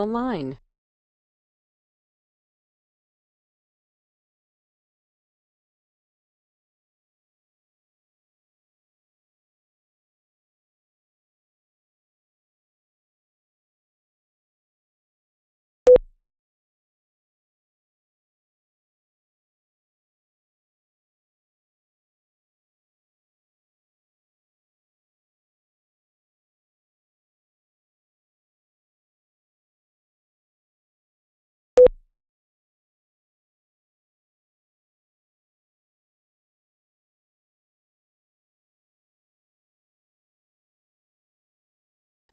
the line.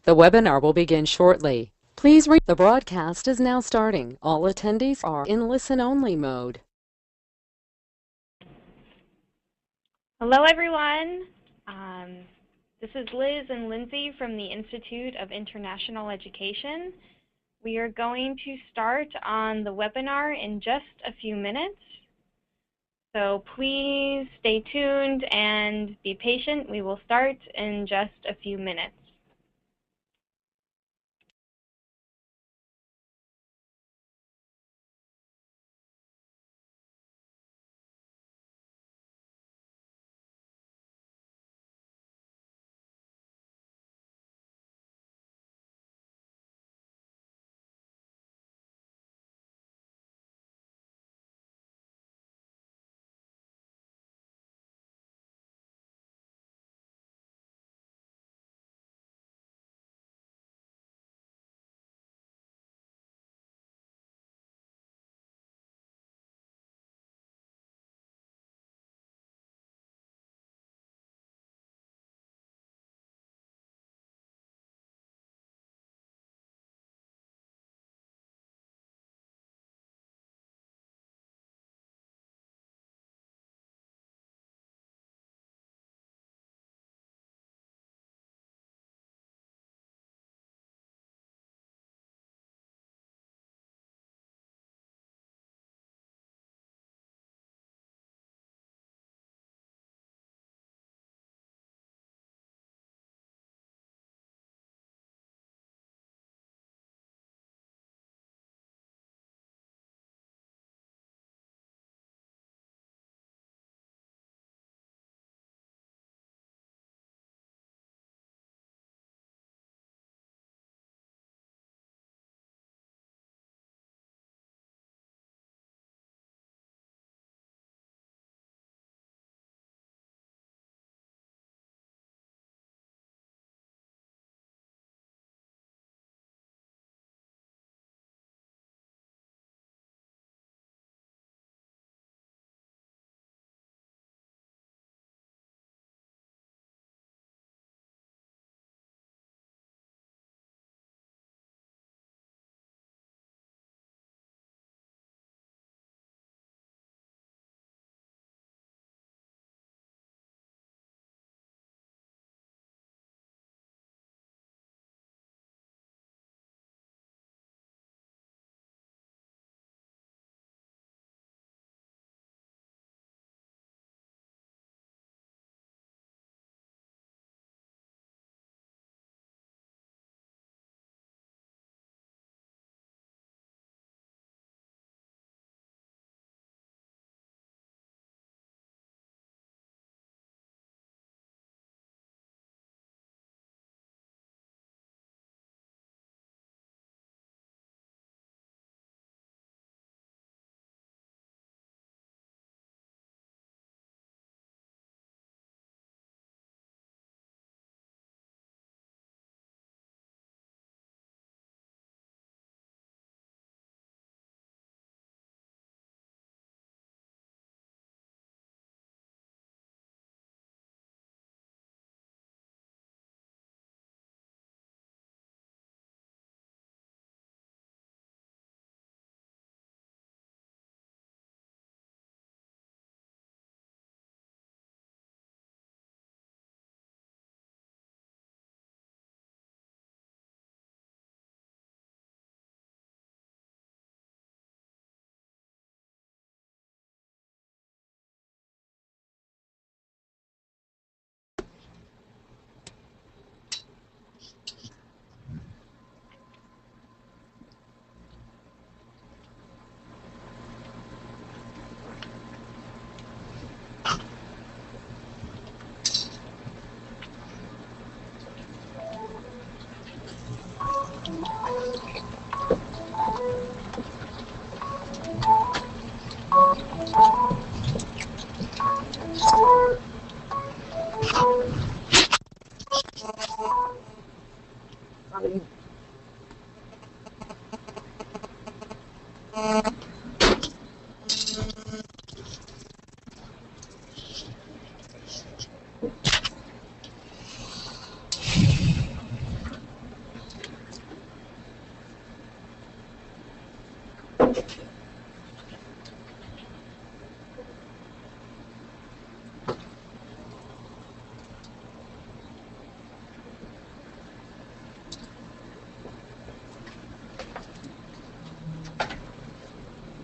The webinar will begin shortly. Please read. The broadcast is now starting. All attendees are in listen-only mode. Hello, everyone. This is Liz and Lindsay from the Institute of International Education. We are going to start on the webinar in just a few minutes. So please stay tuned and be patient. We will start in just a few minutes.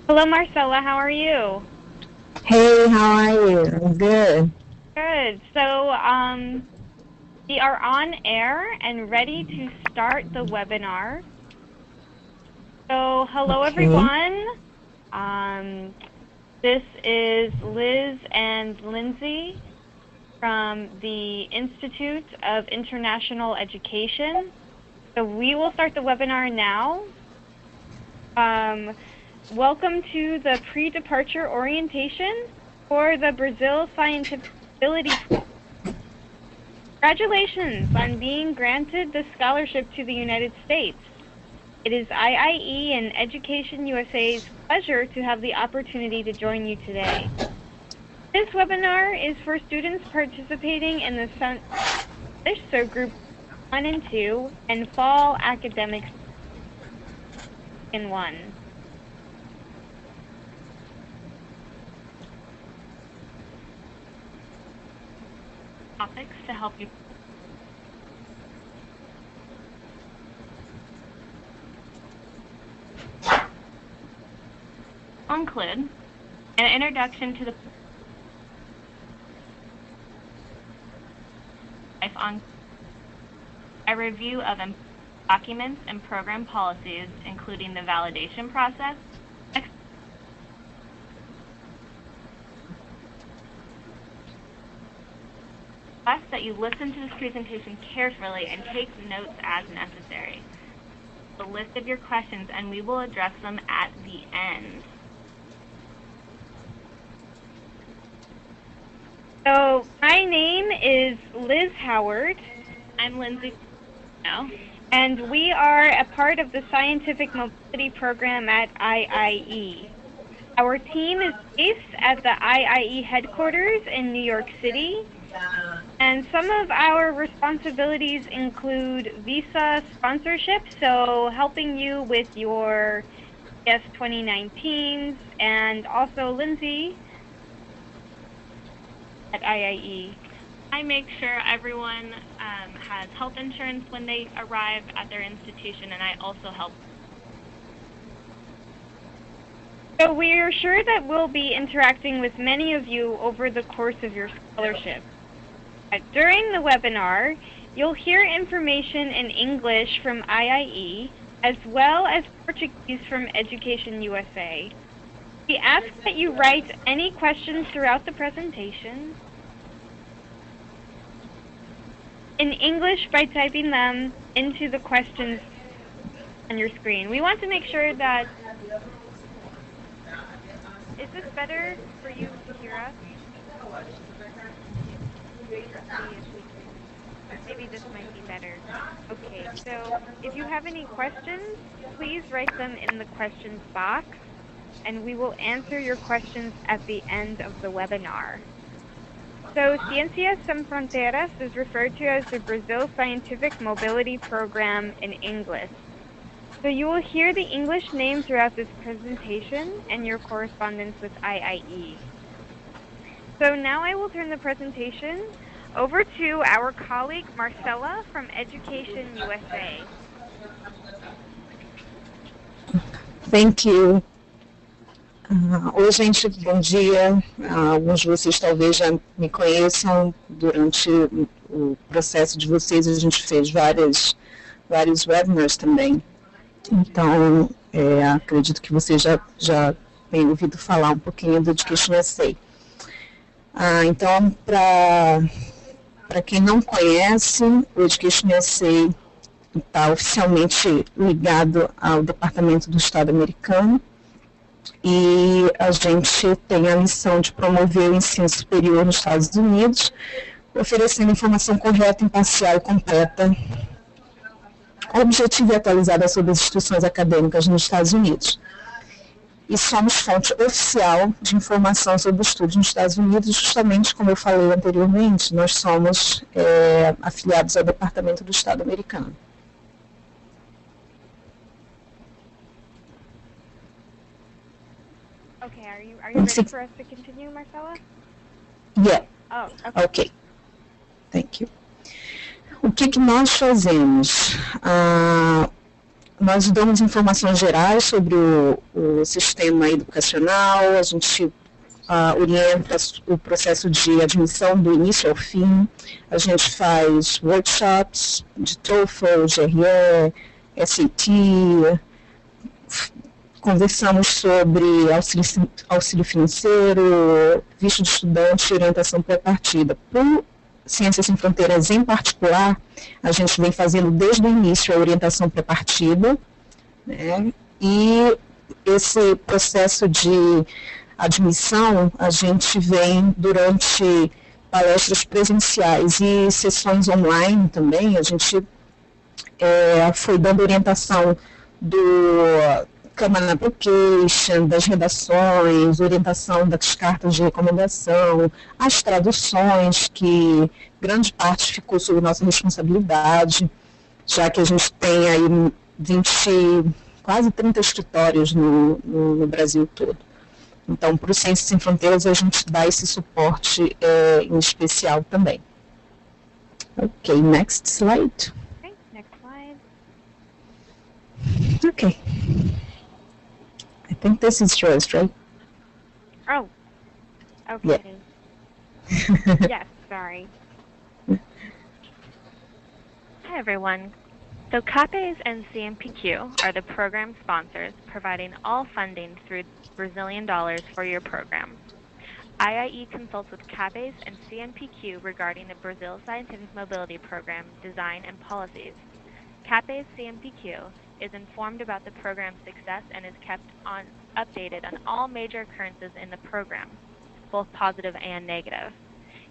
Hello, Marcella. How are you? Hey, how are you? I'm good. Good. So we are on air and ready to start the webinar. So hello, everyone. This is Liz and Lindsay from the Institute of International Education. So we will start the webinar now. Welcome to the pre-departure orientation for the Brazil Scientific Ability. Congratulations on being granted the scholarship to the United States. It is IIE and Education USA's pleasure to have the opportunity to join you today. This webinar is for students participating in the English, so Group 1 and 2, and Fall Academics in 1. Topics to help you include an introduction to the life on a review of documents and program policies, including the validation process, request that you listen to this presentation carefully and take notes as necessary. A list of your questions, and we will address them at the end. So my name is Liz Howard. I'm Lindsay now, and we are a part of the Scientific Mobility Program at IIE. Our team is based at the IIE headquarters in New York City, and some of our responsibilities include visa sponsorship, so helping you with your ES 2019s, and also Lindsay at IIE. I make sure everyone has health insurance when they arrive at their institution, and I also help. So we are sure that we'll be interacting with many of you over the course of your scholarship. During the webinar, you'll hear information in English from IIE, as well as Portuguese from Education USA. We ask that you write any questions throughout the presentation in English by typing them into the questions on your screen. We want to make sure that... Is this better for you to hear us? Maybe this might be better. Okay, so if you have any questions, please write them in the questions box, and we will answer your questions at the end of the webinar. So Ciências Sem Fronteiras is referred to as the Brazil Scientific Mobility Program in English. So you will hear the English name throughout this presentation and your correspondence with IIE. So now I will turn the presentation over to our colleague Marcella from Education USA. Thank you. Oi, gente, bom dia. Alguns de vocês talvez já me conheçam. Durante o processo de vocês, a gente fez vários webinars também. Então, acredito que vocês já têm ouvido falar um pouquinho do Education USA. Então, para quem não conhece, o Education USA está oficialmente ligado ao Departamento do Estado americano, e a gente tem a missão de promover o ensino superior nos Estados Unidos, oferecendo informação correta, imparcial e completa, objetiva e atualizada sobre as instituições acadêmicas nos Estados Unidos. e somos fonte oficial de informação sobre o estudo nos Estados Unidos, justamente como eu falei anteriormente, nós somos afiliados ao Departamento do Estado americano. Okay, are you ready for us to continue, Marcela? Yeah. Oh, okay. Ok. Thank you. O que nós fazemos? Nós damos informações gerais sobre o sistema educacional, a gente orienta o processo de admissão do início ao fim, a gente faz workshops de TOEFL, GRE, SAT, conversamos sobre auxílio financeiro, visto de estudante e orientação pré-partida. Por Ciências Sem Fronteiras em particular, a gente vem fazendo desde o início a orientação pré-partida, né? E esse processo de admissão a gente vem durante palestras presenciais e sessões online também. A gente foi dando orientação do Common Application, das redações, orientação das cartas de recomendação, as traduções, que grande parte ficou sob nossa responsabilidade, já que a gente tem aí quase 30 escritórios no Brasil todo. Então, para o Ciências Sem Fronteiras, a gente dá esse suporte em especial também. Ok, next slide. Okay, next slide. Okay. I think this is yours, right? Oh, okay. Yeah. Yes, sorry. Hi, everyone. So CAPES and CMPQ are the program sponsors providing all funding through Brazilian dollars for your program. IIE consults with CAPES and CMPQ regarding the Brazil Scientific Mobility Program design and policies. CAPES CMPQ is informed about the program's success and is kept updated on all major occurrences in the program, both positive and negative.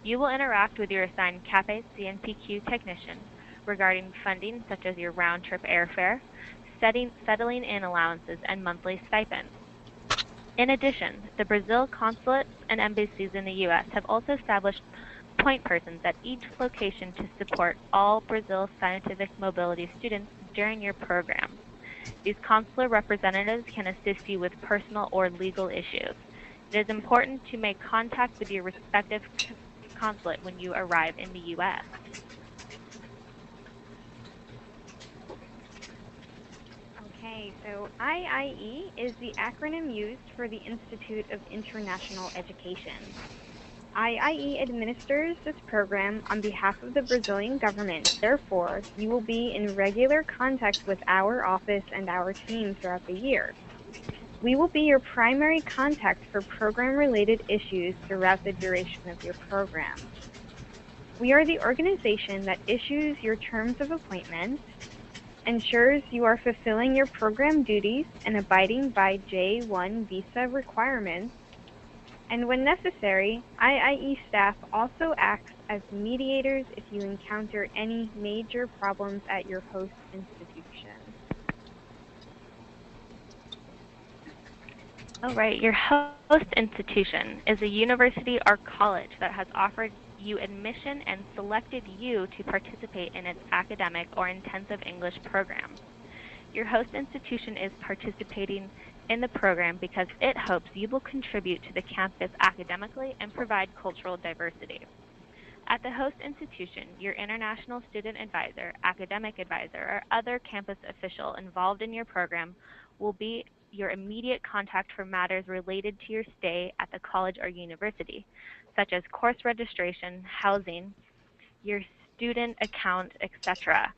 You will interact with your assigned CAPES CMPQ technician regarding funding such as your round-trip airfare, settling in allowances, and monthly stipends. In addition, the Brazil consulates and embassies in the U.S. have also established point persons at each location to support all Brazil Scientific Mobility students during your program. These consular representatives can assist you with personal or legal issues. It is important to make contact with your respective consulate when you arrive in the U.S. Okay, so IIE is the acronym used for the Institute of International Education. IIE administers this program on behalf of the Brazilian government. Therefore, you will be in regular contact with our office and our team throughout the year. We will be your primary contact for program-related issues throughout the duration of your program. We are the organization that issues your terms of appointment, ensures you are fulfilling your program duties and abiding by J1 visa requirements, and when necessary, IIE staff also acts as mediators if you encounter any major problems at your host institution. All right, your host institution is a university or college that has offered you admission and selected you to participate in its academic or intensive English program. Your host institution is participating in the program because it hopes you will contribute to the campus academically and provide cultural diversity. At the host institution, your international student advisor, academic advisor, or other campus official involved in your program will be your immediate contact for matters related to your stay at the college or university, such as course registration, housing, your student account, etc.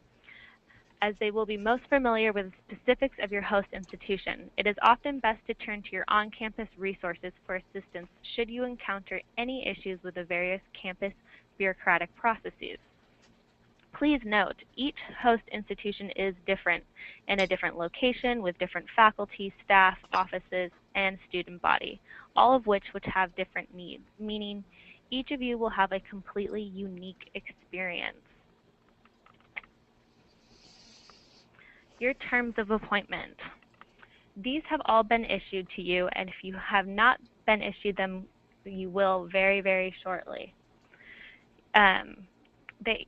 As they will be most familiar with the specifics of your host institution, it is often best to turn to your on-campus resources for assistance should you encounter any issues with the various campus bureaucratic processes. Please note, each host institution is different in a different location with different faculty, staff, offices, and student body, all of which have different needs, meaning each of you will have a completely unique experience. Your terms of appointment. These have all been issued to you, and if you have not been issued them, you will very, very shortly. They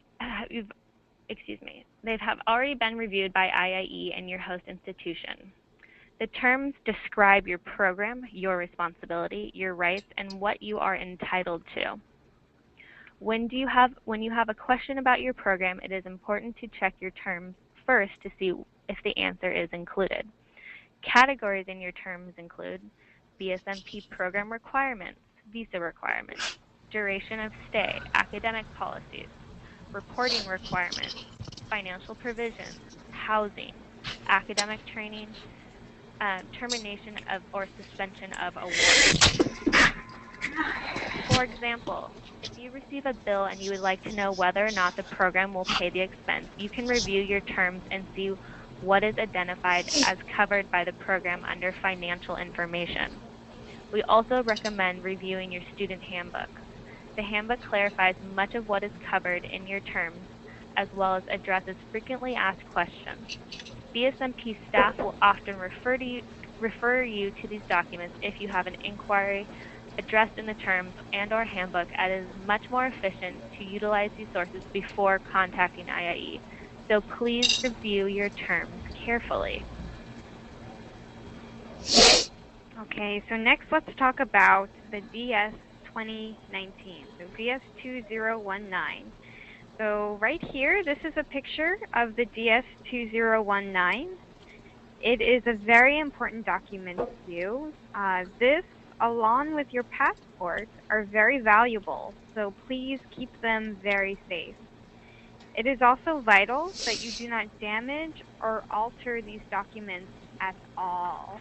have already been reviewed by IIE and your host institution. The terms describe your program, your responsibility, your rights, and what you are entitled to. When you have a question about your program, it is important to check your terms first to see if the answer is included. Categories in your terms include BSMP program requirements, visa requirements, duration of stay, academic policies, reporting requirements, financial provisions, housing, academic training, termination of or suspension of award. For example, if you receive a bill and you would like to know whether or not the program will pay the expense, you can review your terms and see what is identified as covered by the program under financial information. We also recommend reviewing your student handbook. The handbook clarifies much of what is covered in your terms, as well as addresses frequently asked questions. BSMP staff will often refer you to these documents if you have an inquiry addressed in the terms and/or handbook, as it is much more efficient to utilize these sources before contacting IIE. So please review your terms carefully. Okay, so next let's talk about the DS 2019, so DS 2019. So right here, this is a picture of the DS 2019. It is a very important document to you. This, along with your passport, are very valuable, so please keep them very safe. It is also vital that you do not damage or alter these documents at all.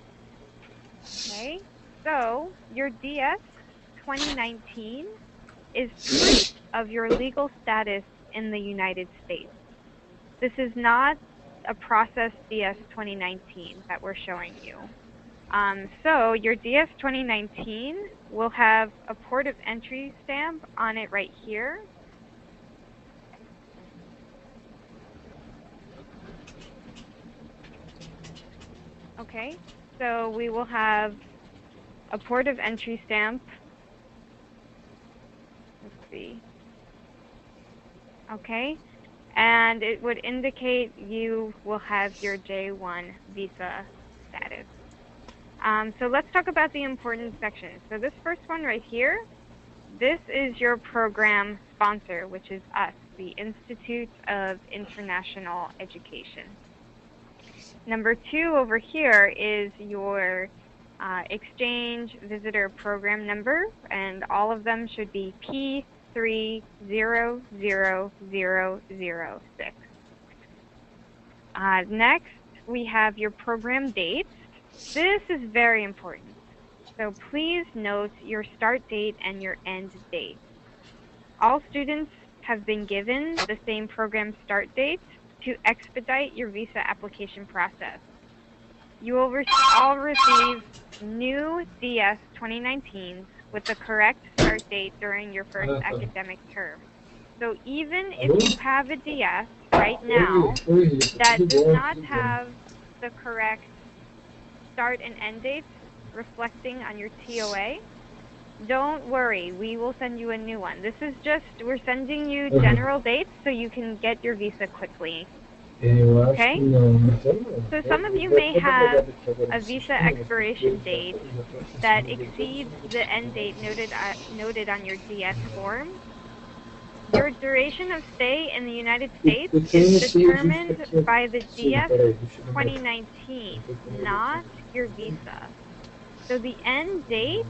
Okay, so your DS 2019 is proof of your legal status in the United States. This is not a processed DS 2019 that we're showing you. So your DS 2019 will have a port of entry stamp on it right here. Okay, so we will have a port of entry stamp. Let's see. Okay, and it would indicate you will have your J1 visa status. So let's talk about the important sections. So this first one right here, this is your program sponsor, which is us, the Institute of International Education. Number 2 over here is your exchange visitor program number, and all of them should be P300006. Next, we have your program dates. This is very important. So please note your start date and your end date. All students have been given the same program start date to expedite your visa application process. You will all receive new DS 2019s with the correct start date during your first academic term. So even if you have a DS right now that does not have the correct start and end dates reflecting on your TOA, don't worry, we will send you a new one. This is just, we're sending you general dates so you can get your visa quickly. Okay? So some of you may have a visa expiration date that exceeds the end date noted on your DS form. Your duration of stay in the United States is determined by the DS 2019, not your visa. So the end date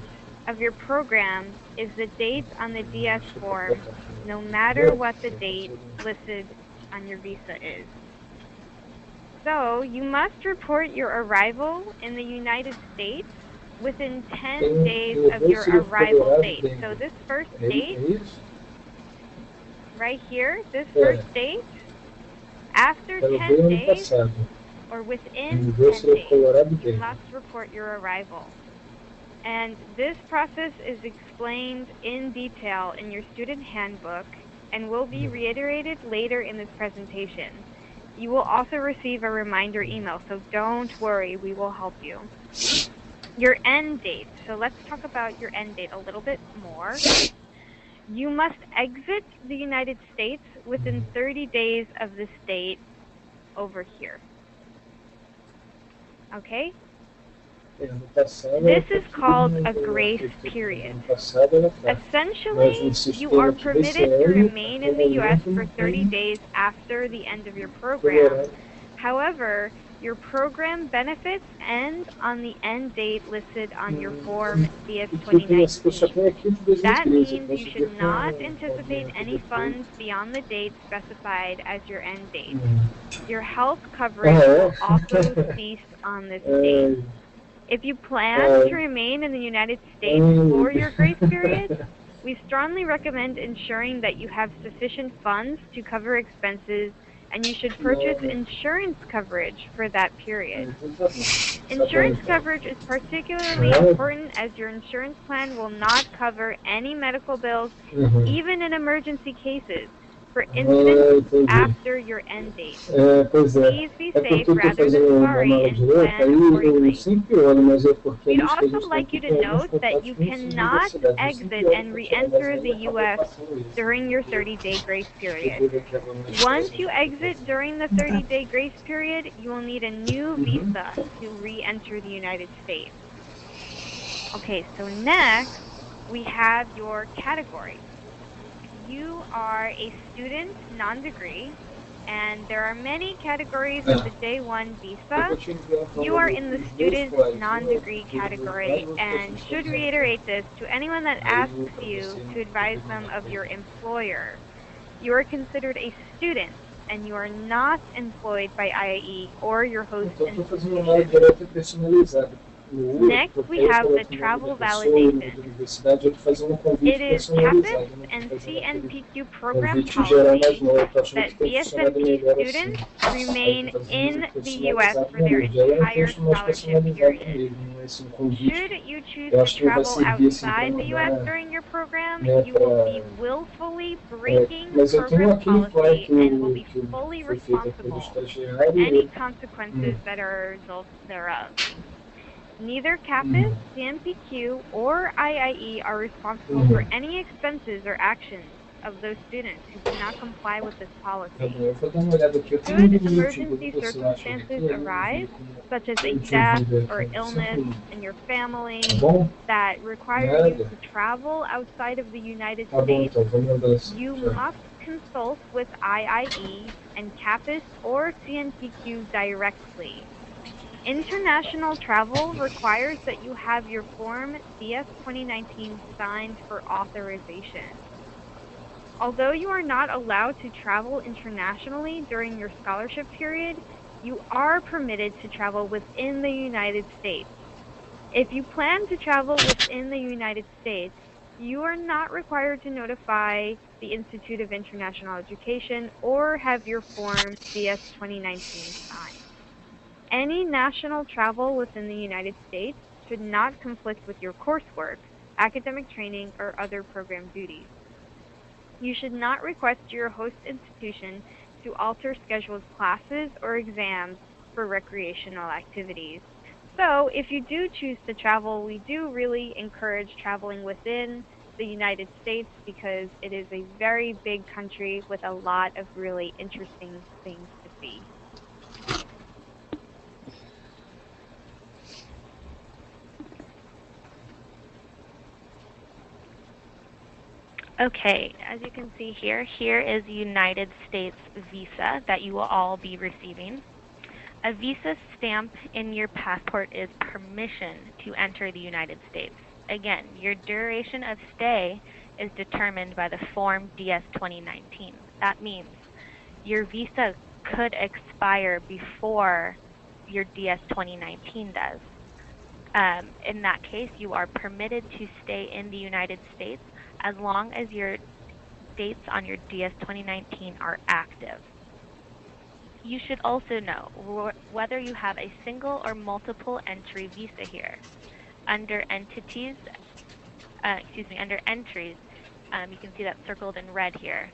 of your program is the date on the DS form, no matter what the date listed on your visa is. So you must report your arrival in the United States within 10 days of your arrival date. So this first date, right here, this first date, after 10 days, or within 10 days, you must report your arrival. And this process is explained in detail in your student handbook and will be reiterated later in this presentation. You will also receive a reminder email, so don't worry, we will help you. Your end date. So let's talk about your end date a little bit more. You must exit the United States within 30 days of this date over here. Okay? This is called a grace period. Essentially, you are permitted to remain in the U.S. for 30 days after the end of your program. However, your program benefits end on the end date listed on your form DS 2019. That means you should not anticipate any funds beyond the date specified as your end date. Your health coverage will also cease on this date. If you plan to remain in the United States for your grace period, we strongly recommend ensuring that you have sufficient funds to cover expenses, and you should purchase insurance coverage for that period. Insurance coverage is particularly important as your insurance plan will not cover any medical bills, even in emergency cases, for instance, after your end date. Please be safe rather than sorry and plan accordingly. We'd also like you to note that you cannot exit and re-enter the U.S. during your 30-day grace period. Once you exit during the 30-day grace period, you will need a new visa to re-enter the United States. Okay, so next we have your category. You are a student non-degree, and there are many categories of the Day 1 visa. You are in the student non-degree category and should reiterate this to anyone that asks you to advise them of your employer. You are considered a student, and you are not employed by IIE or your host institution. Next, we have the travel validation. It is CAPIS and CNPQ program policy that VSMP students remain in the U.S. for their entire scholarship period. Should you choose to travel outside the U.S. during your program, you will be willfully breaking program policy and will be fully responsible for any consequences that are a result thereof. Neither CAPIS, CNPQ, or IIE are responsible for any expenses or actions of those students who do not comply with this policy. Should emergency circumstances arise, such as a death or illness in your family that require you to travel outside of the United States, you must consult with IIE and CAPIS or CNPQ directly. International travel requires that you have your Form DS 2019 signed for authorization. Although you are not allowed to travel internationally during your scholarship period, you are permitted to travel within the United States. If you plan to travel within the United States, you are not required to notify the Institute of International Education or have your Form DS 2019 signed. Any national travel within the United States should not conflict with your coursework, academic training, or other program duties. You should not request your host institution to alter scheduled classes or exams for recreational activities. So, if you do choose to travel, we do really encourage traveling within the United States because it is a very big country with a lot of really interesting things to see. Okay, as you can see here, here is the United States visa that you will all be receiving. A visa stamp in your passport is permission to enter the United States. Again, your duration of stay is determined by the Form DS 2019. That means your visa could expire before your DS 2019 does. In that case, you are permitted to stay in the United States as long as your dates on your DS 2019 are active. You should also know whether you have a single or multiple entry visa here. Under entries, you can see that circled in red here.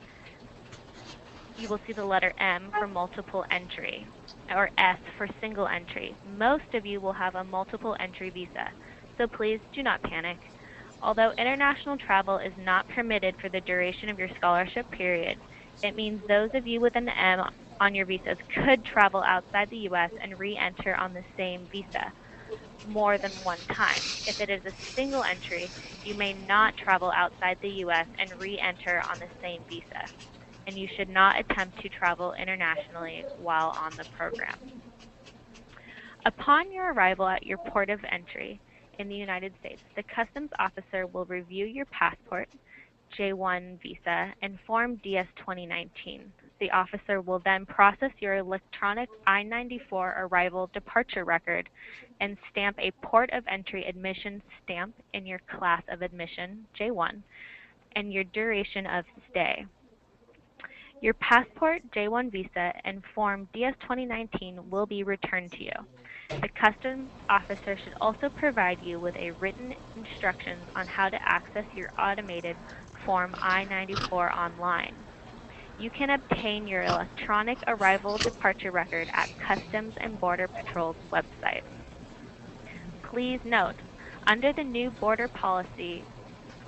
you will see the letter M for multiple entry, or S for single entry. Most of you will have a multiple entry visa, so please do not panic. Although international travel is not permitted for the duration of your scholarship period, it means those of you with an M on your visas could travel outside the U.S. and re-enter on the same visa more than one time. If it is a single entry, you may not travel outside the U.S. and re-enter on the same visa, and you should not attempt to travel internationally while on the program. Upon your arrival at your port of entry in the United States, the customs officer will review your passport, J1 visa, and Form DS-2019. The officer will then process your electronic I-94 arrival departure record and stamp a port of entry admission stamp in your class of admission, J1, and your duration of stay. Your passport, J1 visa, and Form DS-2019 will be returned to you. The customs officer should also provide you with a written instructions on how to access your automated Form I-94 online. You can obtain your electronic arrival departure record at Customs and Border Patrol's website. Please note, under the new border policy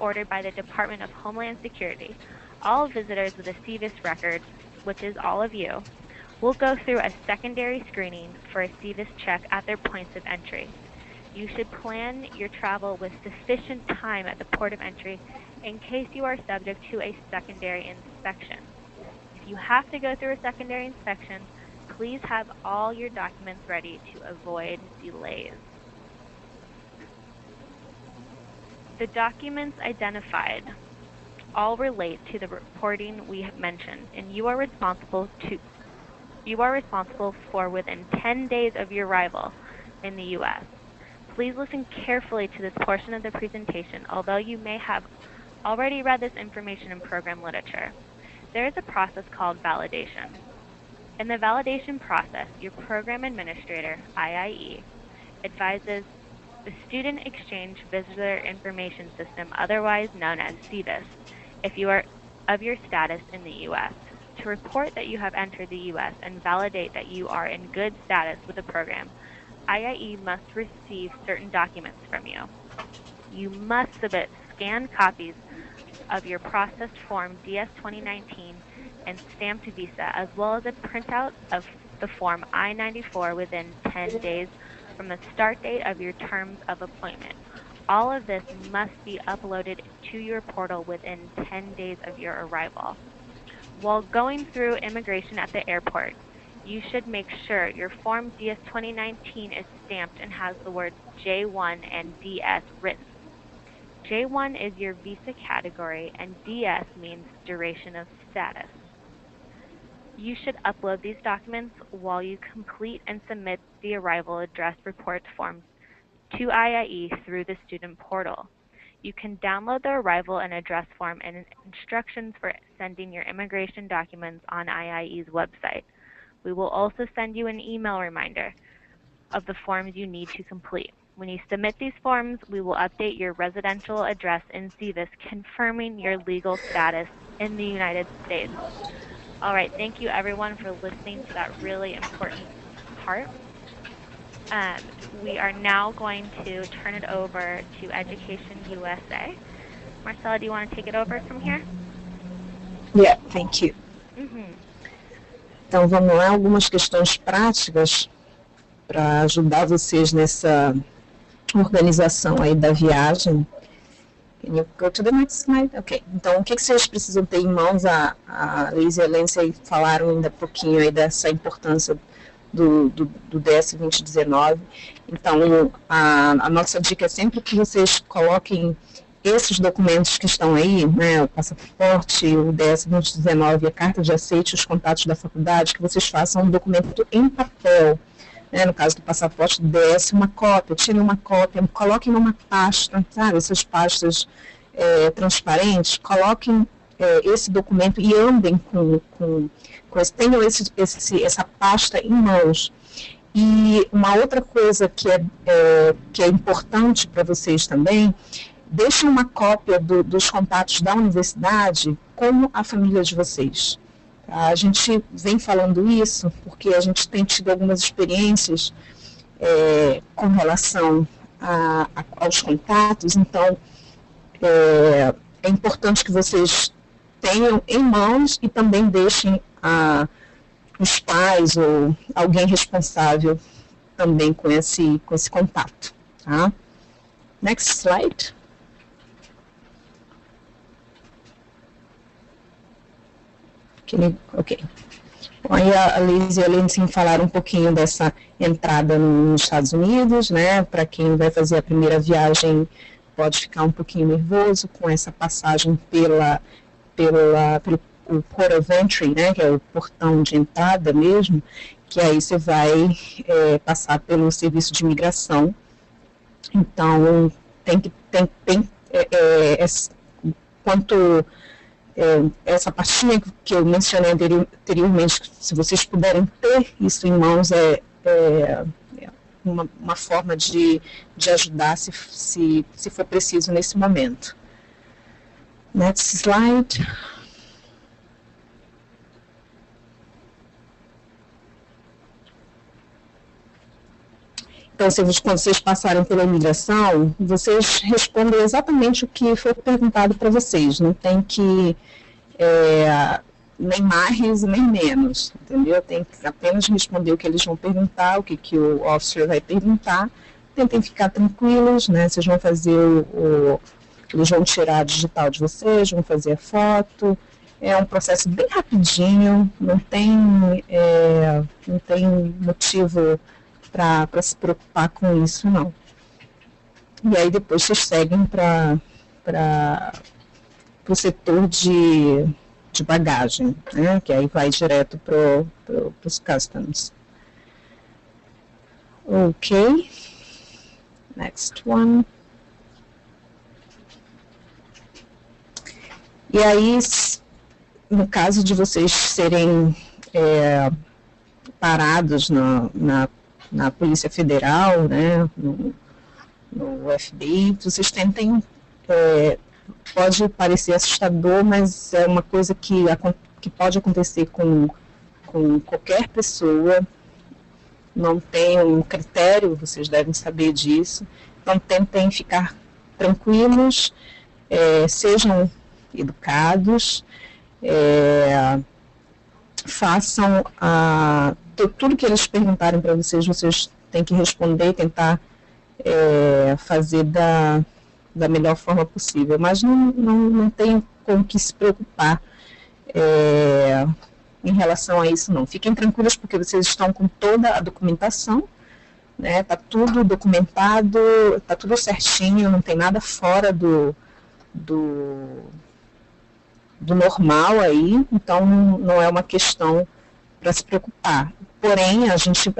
ordered by the Department of Homeland Security, all visitors with a CVIS record, which is all of you, will go through a secondary screening for a CVIS check at their points of entry. You should plan your travel with sufficient time at the port of entry in case you are subject to a secondary inspection. If you have to go through a secondary inspection, please have all your documents ready to avoid delays. The documents identified all relate to the reporting we have mentioned, and you are responsible for within 10 days of your arrival in the U.S. Please listen carefully to this portion of the presentation, although you may have already read this information in program literature. There is a process called validation. In the validation process, your program administrator, IIE, advises the Student Exchange Visitor Information System, otherwise known as SEVIS, if you are of your status in the U.S. To report that you have entered the U.S. and validate that you are in good status with the program, IIE must receive certain documents from you. You must submit scanned copies of your processed Form DS-2019 and stamped visa, as well as a printout of the Form I-94 within 10 days from the start date of your terms of appointment. All of this must be uploaded to your portal within 10 days of your arrival. While going through immigration at the airport, you should make sure your Form DS-2019 is stamped and has the words J1 and DS written. J1 is your visa category, and DS means duration of status. You should upload these documents while you complete and submit the arrival address report forms to IIE through the student portal. You can download the arrival and address form and instructions for sending your immigration documents on IIE's website. We will also send you an email reminder of the forms you need to complete. When you submit these forms, we will update your residential address in SEVIS, confirming your legal status in the United States. All right, thank you everyone for listening to that really important part. We are now going to turn it over to Education USA. Marcella, do you want to take it over from here? Yeah, thank you. Então vamos lá, algumas questões práticas para ajudar vocês nessa organização aí da viagem. Can you go to the next slide? Ok. Então, o que vocês precisam ter em mãos? A Liz e a Lindsay falaram ainda um pouquinho aí dessa importância do DS 2019. Então, a nossa dica é sempre que vocês coloquem esses documentos que estão aí, né, o passaporte, o DS 2019, a carta de aceite, os contatos da faculdade, que vocês façam um documento em papel. No caso do passaporte do DS, uma cópia, tirem uma cópia, coloquem numa pasta, sabe, essas pastas transparentes, coloquem esse documento e andem tenham essa pasta em mãos. E uma outra coisa que é importante para vocês também, deixem uma cópia dos contatos da universidade com a família de vocês. A gente vem falando isso porque a gente tem tido algumas experiências com relação aos contatos, então é importante que vocês tenham em mãos e também deixem os pais ou alguém responsável também com esse contato. Tá? Next slide. Ok. Bom, aí a Liz e a Lincense falaram um pouquinho dessa entrada nos Estados Unidos, né? Para quem vai fazer a primeira viagem, pode ficar um pouquinho nervoso com essa passagem pelo Port of Entry, né? Que é o portão de entrada mesmo, que aí você vai passar pelo serviço de imigração. Então, essa pastinha que eu mencionei anteriormente, se vocês puderem ter isso em mãos, uma forma de ajudar se for preciso nesse momento. Next slide. Então, quando vocês passarem pela imigração, vocês respondem exatamente o que foi perguntado para vocês. Não tem que nem mais nem menos, entendeu? Tem que apenas responder o que eles vão perguntar, o que o officer vai perguntar. Tentem ficar tranquilos, né? Vocês vão fazer eles vão tirar a digital de vocês, vão fazer a foto. É um processo bem rapidinho, não tem motivo para se preocupar com isso, não. E aí depois vocês seguem para o setor de bagagem, né, que aí vai direto para os customs. Ok. Next one. E aí, no caso de vocês serem parados na Polícia Federal, né, no FBI, vocês tentem, pode parecer assustador, mas é uma coisa que pode acontecer com qualquer pessoa, não tem um critério, vocês devem saber disso, então tentem ficar tranquilos, sejam educados, façam tudo que eles perguntarem para vocês têm que responder, tentar fazer da melhor forma possível, mas não tem com que se preocupar em relação a isso, não. Fiquem tranquilos porque vocês estão com toda a documentação, né? Tá tudo documentado, tá tudo certinho, não tem nada fora do normal aí, então não é uma questão para se preocupar. Porém, a gente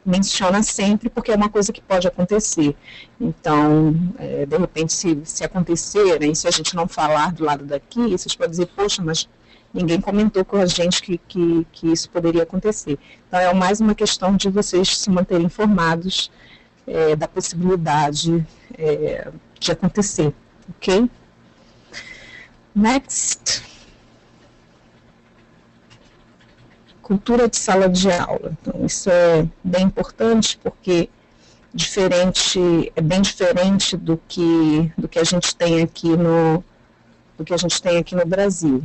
menciona sempre porque é uma coisa que pode acontecer. Então, de repente, se acontecer, né, e se a gente não falar do lado daqui, vocês podem dizer, poxa, mas ninguém comentou com a gente que isso poderia acontecer. Então, é mais uma questão de vocês se manterem informados da possibilidade de acontecer, ok? Next. Cultura de sala de aula. Então, isso é bem importante porque é bem diferente do que a gente tem aqui no Brasil.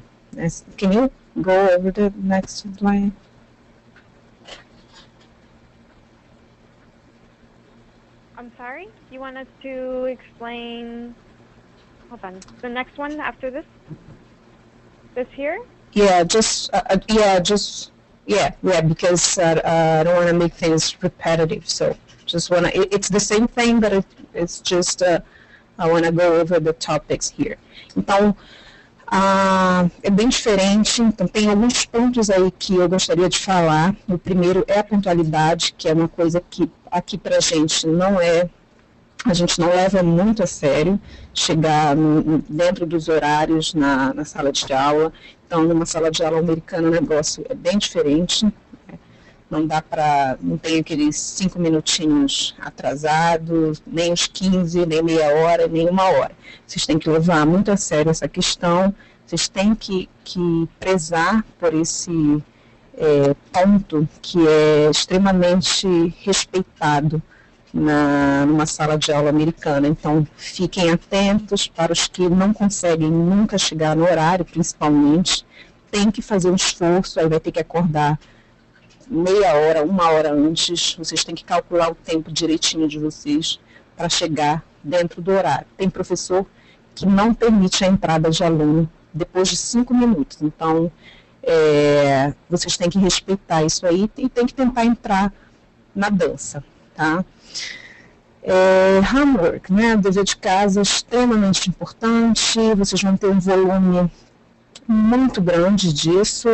Can you go over the next slide? I'm sorry, you want us to explain, hold on, the next one after this? This here? Yeah, because I don't want to make things repetitive, so it's the same thing, but it's just, I want to go over the topics here. Então, é bem diferente, então tem alguns pontos aí que eu gostaria de falar. O primeiro é a pontualidade, que é uma coisa que aqui pra gente a gente não leva muito a sério, chegar dentro dos horários na sala de aula. Então, numa sala de aula americana o negócio é bem diferente, né? Não tem aqueles 5 minutinhos atrasados, nem os 15, nem meia hora, nem uma hora. Vocês têm que levar muito a sério essa questão, Vocês têm que prezar por esse ponto que é extremamente respeitado numa sala de aula americana. Então, fiquem atentos para os que não conseguem nunca chegar no horário, principalmente. Tem que fazer um esforço, aí vai ter que acordar meia hora, 1 hora antes. Vocês têm que calcular o tempo direitinho de vocês para chegar dentro do horário. Tem professor que não permite a entrada de aluno depois de 5 minutos. Então, vocês têm que respeitar isso aí e tem que tentar entrar na dança, tá? Homework, né? Dever de casa extremamente importante. Vocês vão ter um volume muito grande disso.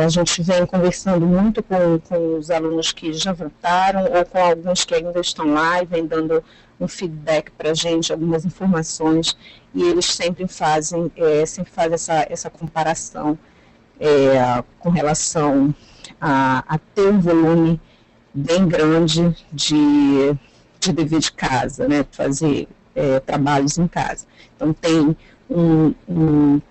A gente vem conversando muito com os alunos que já voltaram ou com alguns que ainda estão lá e vem dando um feedback para a gente, algumas informações, e eles sempre fazem essa comparação com relação a ter um volume bem grande de dever de casa, né, fazer trabalhos em casa. Então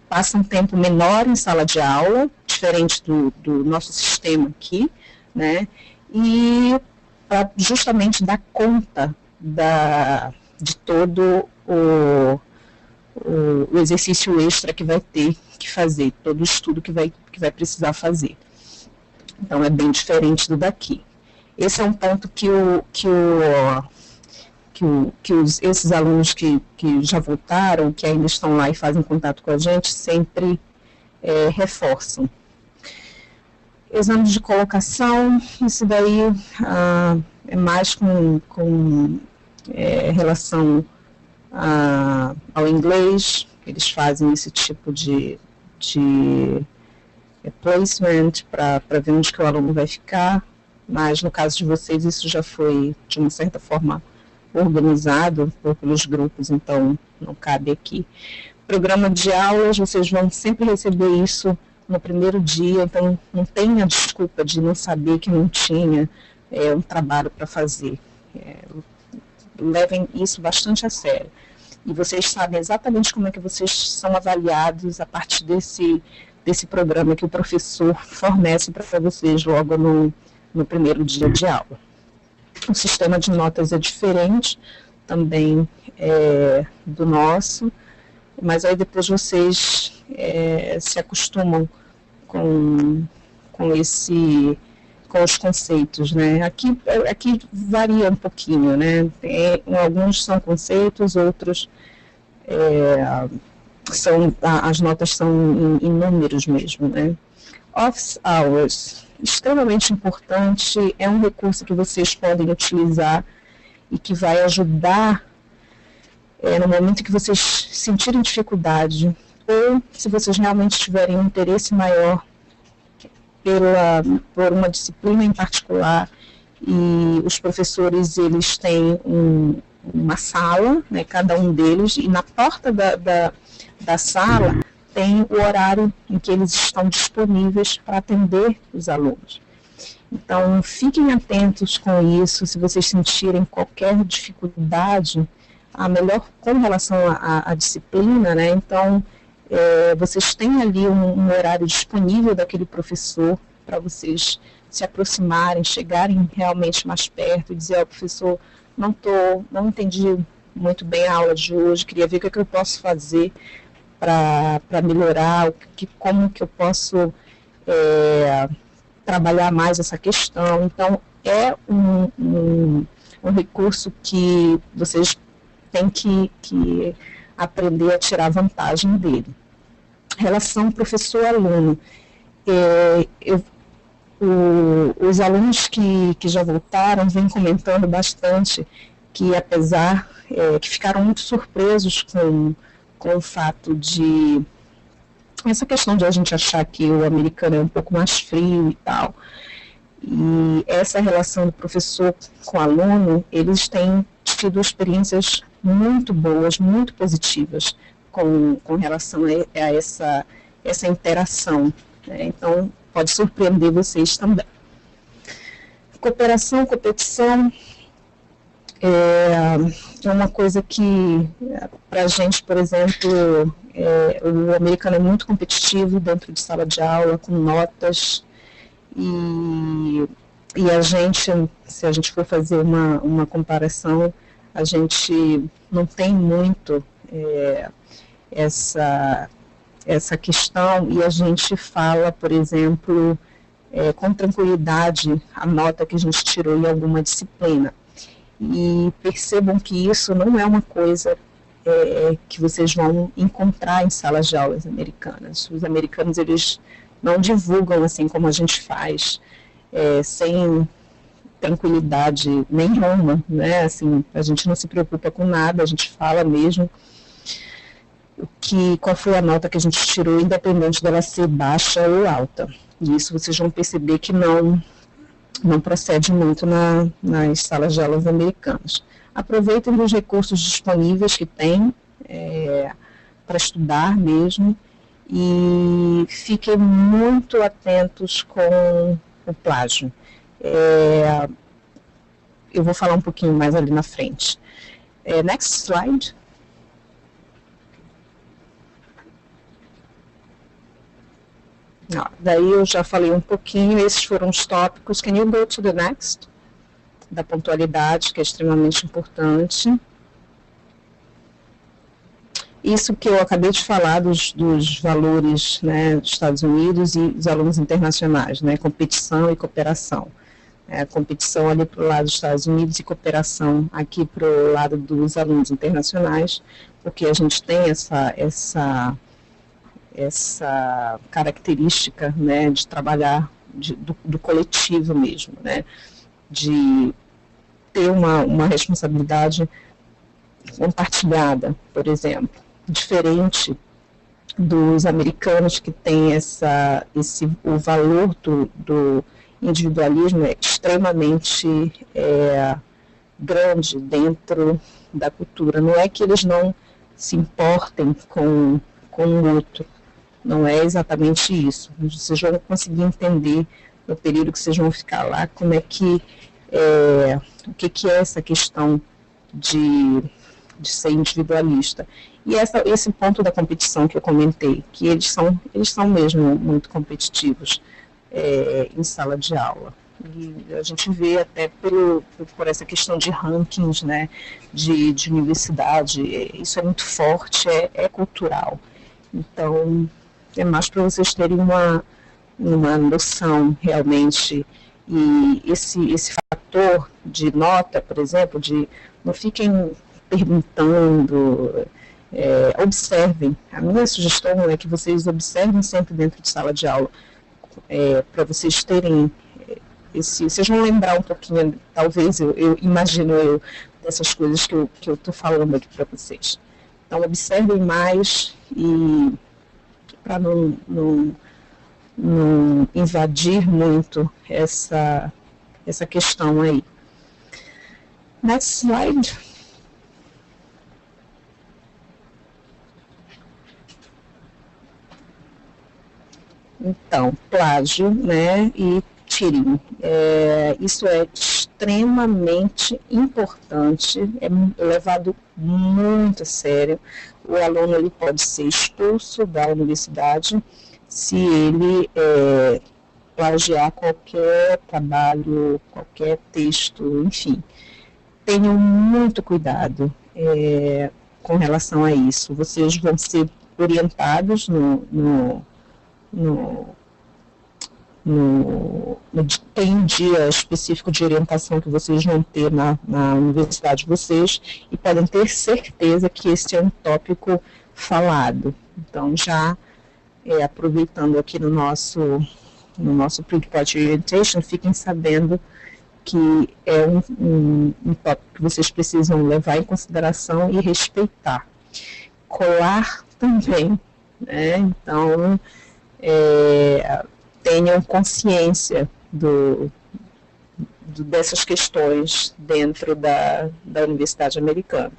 passa um tempo menor em sala de aula, diferente do nosso sistema aqui, né, e para justamente dar conta de todo o exercício extra que vai ter que fazer, todo o estudo que vai precisar fazer. Então, é bem diferente do daqui. Esse é um ponto que esses alunos que já voltaram, que ainda estão lá e fazem contato com a gente, sempre reforçam. Exames de colocação, isso daí é mais com relação ao inglês. Eles fazem esse tipo de placement para ver onde que o aluno vai ficar, mas no caso de vocês isso já foi, de uma certa forma, organizado pelos grupos, então não cabe aqui. Programa de aulas, vocês vão sempre receber isso no primeiro dia, então não tenha desculpa de não saber que não tinha um trabalho para fazer. Levem isso bastante a sério. E vocês sabem exatamente como é que vocês são avaliados a partir desse programa que o professor fornece para vocês logo no primeiro dia de aula. O sistema de notas é diferente também do nosso, mas aí depois vocês se acostumam com os conceitos, né? Aqui varia um pouquinho, né? Alguns são conceitos, outros as notas são em números mesmo, né? Office hours, extremamente importante, é um recurso que vocês podem utilizar e que vai ajudar no momento que vocês sentirem dificuldade, ou se vocês realmente tiverem um interesse maior por uma disciplina em particular, e os professores eles têm uma sala, né, cada um deles, e na porta da sala tem o horário em que eles estão disponíveis para atender os alunos. Então, fiquem atentos com isso. Se vocês sentirem qualquer dificuldade, melhor com relação à disciplina, né? Então, vocês têm ali um horário disponível daquele professor para vocês se aproximarem, chegarem realmente mais perto e dizer: professor, não entendi muito bem a aula de hoje, queria ver o que eu posso fazer para melhorar, como que eu posso trabalhar mais essa questão. Então, é um recurso que vocês têm que aprender a tirar vantagem dele. Relação professor-aluno. Os alunos que já voltaram vêm comentando bastante que, apesar que ficaram muito surpresos com o fato de essa questão de a gente achar que o americano é um pouco mais frio e tal, e essa relação do professor com o aluno, eles têm tido experiências muito boas, muito positivas com relação a essa interação, né? Então, pode surpreender vocês também. Cooperação, competição, é uma coisa que, para a gente, por exemplo, o americano é muito competitivo dentro de sala de aula, com notas, e a gente, se a gente for fazer uma comparação, a gente não tem muito essa questão, e a gente fala, por exemplo, com tranquilidade a nota que a gente tirou em alguma disciplina. E percebam que isso não é uma coisa que vocês vão encontrar em salas de aulas americanas. Os americanos, eles não divulgam assim como a gente faz, sem tranquilidade nenhuma, né? Assim, a gente não se preocupa com nada, a gente fala mesmo qual foi a nota que a gente tirou, independente dela ser baixa ou alta. E isso vocês vão perceber que não procede muito nas salas de aulas americanas. Aproveitem os recursos disponíveis que tem para estudar mesmo, e fiquem muito atentos com o plágio. Eu vou falar um pouquinho mais ali na frente. Next slide. Daí eu já falei um pouquinho, esses foram os tópicos. Can you go to the next? Da pontualidade, que é extremamente importante. Isso que eu acabei de falar dos valores, né, dos Estados Unidos e dos alunos internacionais, né, competição e cooperação. Competição ali para o lado dos Estados Unidos e cooperação aqui para o lado dos alunos internacionais, porque a gente tem essa característica, né, de trabalhar do coletivo mesmo, né, de ter uma responsabilidade compartilhada, por exemplo, diferente dos americanos, que têm o valor do individualismo é extremamente grande dentro da cultura. Não é que eles não se importem com o outro, não é exatamente isso. Vocês vão conseguir entender no período que vocês vão ficar lá como é que o que é essa questão de ser individualista. E esse ponto da competição que eu comentei, que eles são mesmo muito competitivos em sala de aula. E a gente vê até por essa questão de rankings, né, de universidade, isso é muito forte, é cultural. Então, é mais para vocês terem uma noção realmente, e esse fator de nota, por exemplo, de não fiquem perguntando, observem. A minha sugestão é que vocês observem sempre dentro de sala de aula, para vocês terem vocês vão lembrar um pouquinho, talvez, eu imagino dessas coisas que eu estou falando aqui para vocês. Então, observem mais, e para não invadir muito essa questão aí. Next slide. Então, plágio, né, e cheating. Isso é extremamente importante, é levado muito a sério. O aluno ele pode ser expulso da universidade se ele plagiar qualquer trabalho, qualquer texto, enfim. Tenham muito cuidado com relação a isso. Vocês vão ser orientados tem um dia específico de orientação que vocês vão ter na universidade de vocês, e podem ter certeza que esse é um tópico falado. Então, já aproveitando aqui no nosso Pre-Departure Orientation, fiquem sabendo que é um tópico que vocês precisam levar em consideração e respeitar. Colar também, né? Então, tenham consciência dessas questões dentro da Universidade Americana.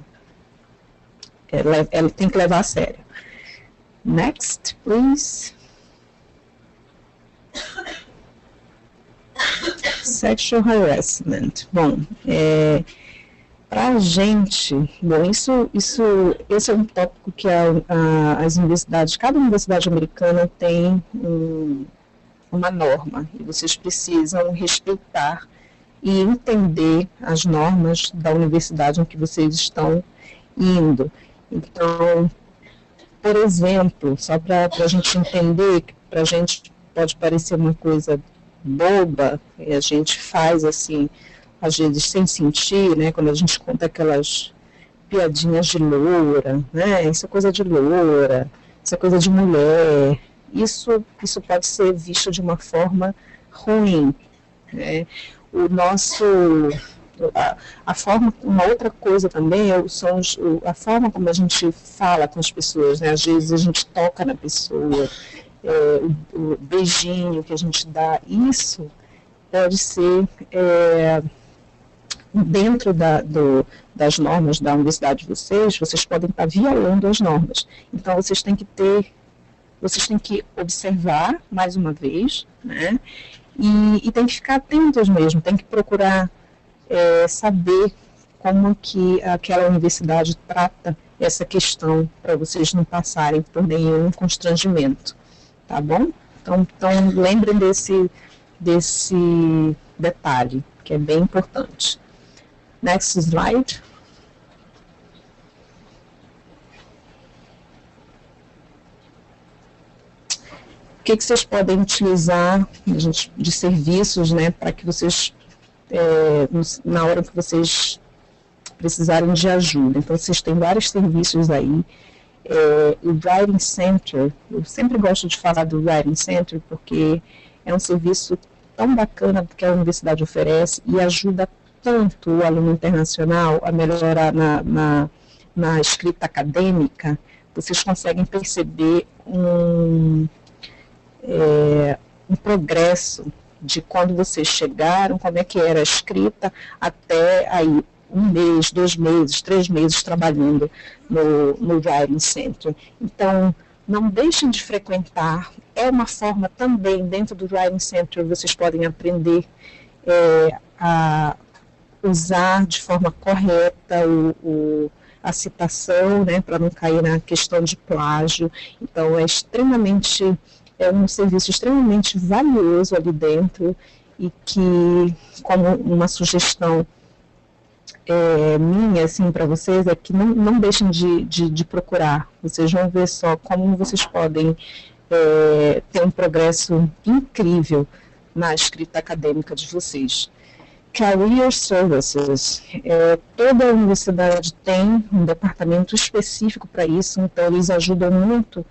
Ela tem que levar a sério. Next, please. Sexual harassment. Bom, Para a gente, bom, esse é um tópico que as universidades, cada universidade americana tem uma norma, e vocês precisam respeitar e entender as normas da universidade em que vocês estão indo. Então, por exemplo, só para a gente entender, que para a gente pode parecer uma coisa boba, e a gente faz assim, às vezes sem sentir, né, quando a gente conta aquelas piadinhas de loura, né, isso é coisa de loura, isso é coisa de mulher, isso pode ser visto de uma forma ruim, né. A forma, uma outra coisa também a forma como a gente fala com as pessoas, né, às vezes a gente toca na pessoa, o beijinho que a gente dá, isso pode ser dentro das normas da universidade de vocês podem estar violando as normas. Então, vocês têm que observar, mais uma vez, né? E tem que ficar atentos mesmo, tem que procurar saber como que aquela universidade trata essa questão, para vocês não passarem por nenhum constrangimento, tá bom? Então lembrem desse detalhe, que é bem importante. Next slide. O que vocês podem utilizar de serviços, né, para que vocês, na hora que vocês precisarem de ajuda. Então, vocês têm vários serviços aí. O Writing Center, eu sempre gosto de falar do Writing Center, porque é um serviço tão bacana que a universidade oferece e ajuda tanto o aluno internacional a melhorar na escrita acadêmica. Vocês conseguem perceber um progresso de quando vocês chegaram, como é que era a escrita, até aí 1 mês, 2 meses, 3 meses trabalhando no Writing Center. Então, não deixem de frequentar. É uma forma também, dentro do Writing Center, vocês podem aprender a usar de forma correta a citação, né, para não cair na questão de plágio. Então, é um serviço extremamente valioso ali dentro e que, como uma sugestão minha, assim, para vocês, é que não deixem de procurar. Vocês vão ver só como vocês podem ter um progresso incrível na escrita acadêmica de vocês. Career Services. Toda a universidade tem um departamento específico para isso, então eles ajudam muito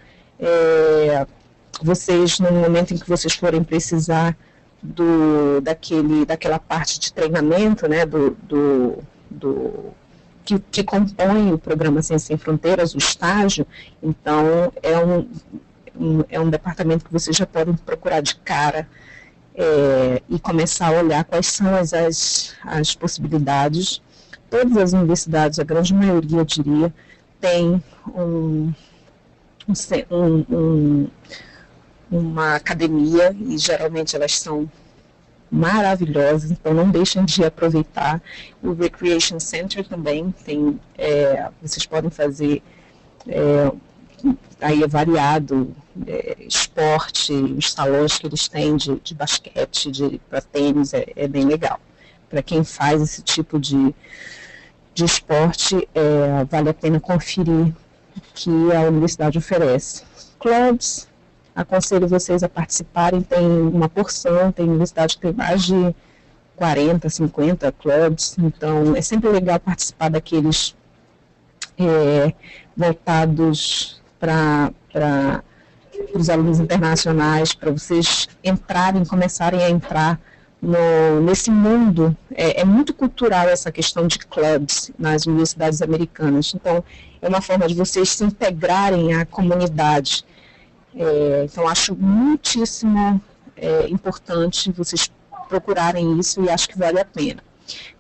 vocês no momento em que vocês forem precisar daquela parte de treinamento, né, que compõe o programa Ciência Sem Fronteiras, o estágio. Então, é um departamento que vocês já podem procurar de cara e começar a olhar quais são as possibilidades. Todas as universidades, a grande maioria, eu diria, tem uma academia, e geralmente elas são maravilhosas, então não deixem de aproveitar. O Recreation Center também tem, vocês podem fazer, aí é variado, esporte, os salões que eles têm de basquete, para tênis, é bem legal. Para quem faz esse tipo de esporte, vale a pena conferir o que a universidade oferece. Clubs, aconselho vocês a participarem, tem uma porção, tem universidade que tem mais de 40, 50 clubs, então é sempre legal participar daqueles voltados para os alunos internacionais, para vocês começarem a entrar nesse mundo. É muito cultural essa questão de clubs nas universidades americanas, então é uma forma de vocês se integrarem à comunidade. Então, acho muitíssimo importante vocês procurarem isso e acho que vale a pena.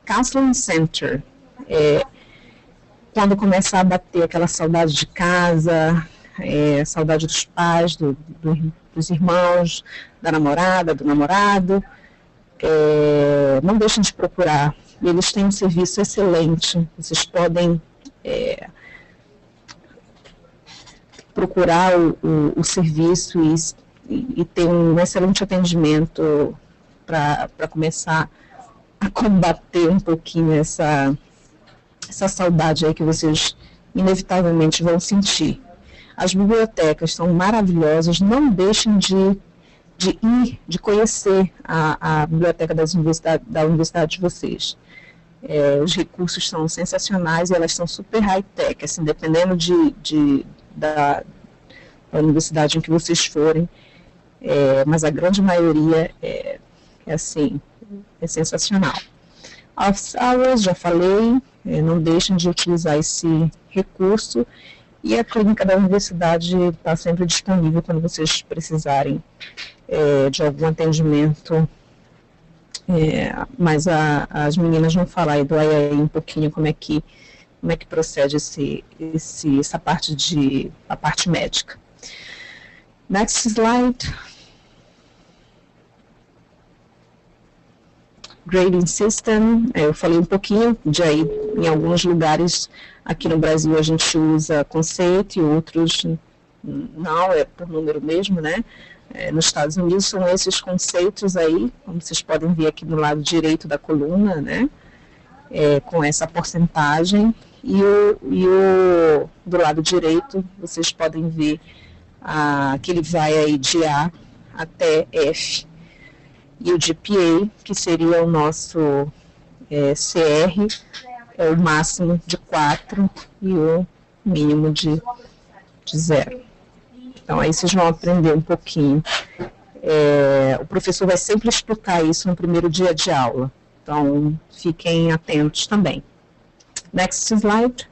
Counseling Center, quando começar a bater aquela saudade de casa, saudade dos pais, dos irmãos, da namorada, do namorado, não deixem de procurar eles têm um serviço excelente. Vocês podem procurar o serviço e ter um excelente atendimento para começar a combater um pouquinho essa saudade aí que vocês inevitavelmente vão sentir. As bibliotecas são maravilhosas, não deixem de conhecer a biblioteca da universidade de vocês. Os recursos são sensacionais e elas são super high-tech, assim, dependendo da universidade em que vocês forem, mas a grande maioria é sensacional. Office hours, já falei, não deixem de utilizar esse recurso, e a clínica da universidade está sempre disponível quando vocês precisarem de algum atendimento, mas as meninas vão falar aí do IIE um pouquinho como é que procede essa parte a parte médica. Next slide. Grading System, eu falei um pouquinho de aí, em alguns lugares aqui no Brasil a gente usa conceito e outros não, é por número mesmo, né? Nos Estados Unidos são esses conceitos aí, como vocês podem ver aqui do lado direito da coluna, né? Com essa porcentagem, e do lado direito vocês podem ver que ele vai aí de A até F. E o GPA, que seria o nosso CR, é o máximo de 4 e o mínimo de 0. Então, aí vocês vão aprender um pouquinho. O professor vai sempre explicar isso no primeiro dia de aula. Então, fiquem atentos também. Next slide.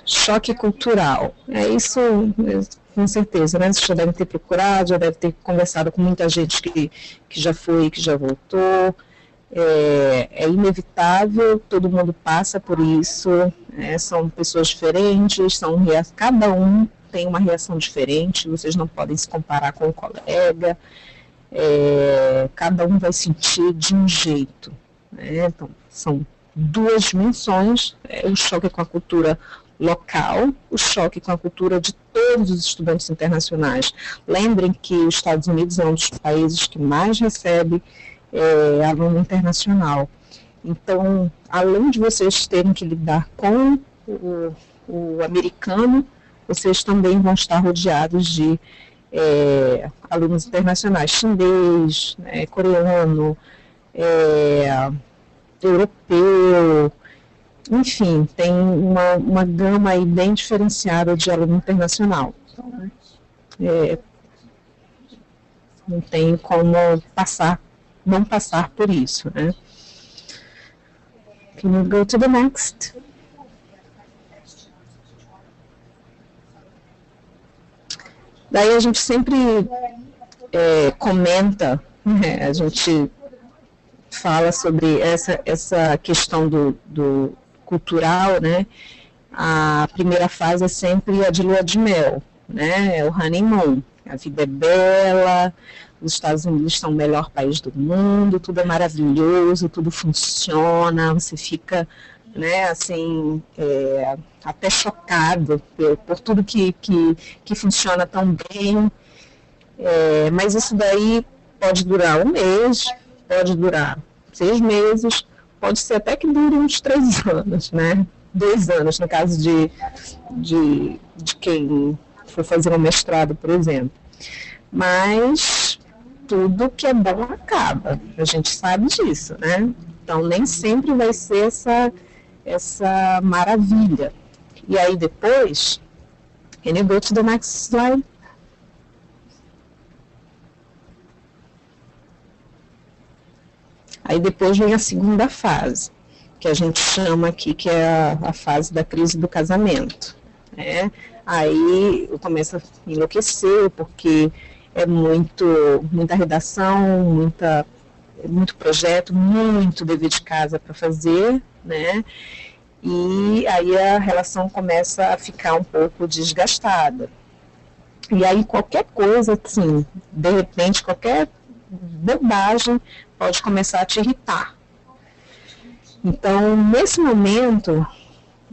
Choque cultural. Isso, com certeza, né? Vocês já devem ter procurado, já devem ter conversado com muita gente que já foi, que já voltou. É inevitável, todo mundo passa por isso, são pessoas diferentes, cada um tem uma reação diferente, vocês não podem se comparar com o colega, cada um vai sentir de um jeito, né? Então, são duas dimensões, o choque com a cultura local, o choque com a cultura de todos os estudantes internacionais. Lembrem que os Estados Unidos é um dos países que mais recebe aluno internacional. Então, além de vocês terem que lidar com o americano, vocês também vão estar rodeados de alunos internacionais, chinês, coreano, europeu, enfim, tem uma gama aí bem diferenciada de aluno internacional. Então, não tem como não passar por isso, né? Can you go to the next? Daí a gente sempre comenta, né? A gente fala sobre essa questão do cultural, né? A primeira fase é sempre a de lua de mel, né? O honeymoon. A vida é bela, os Estados Unidos são o melhor país do mundo, tudo é maravilhoso, tudo funciona, você fica, né, assim, até chocado por tudo que funciona tão bem, mas isso daí pode durar um mês, pode durar 6 meses, pode ser até que dure uns 3 anos, né? 2 anos, no caso de quem for fazer um mestrado, por exemplo. Mas tudo que é bom acaba, a gente sabe disso, né? Então, nem sempre vai ser essa maravilha. E aí depois, can you go to the next slide? Aí depois vem a segunda fase, que a gente chama aqui, que é a fase da crise do casamento, né? Aí eu começo a enlouquecer, porque é muita redação, muito projeto, muito dever de casa para fazer, né? E aí a relação começa a ficar um pouco desgastada. E aí qualquer coisa, assim, de repente, qualquer bobagem pode começar a te irritar. Então, nesse momento,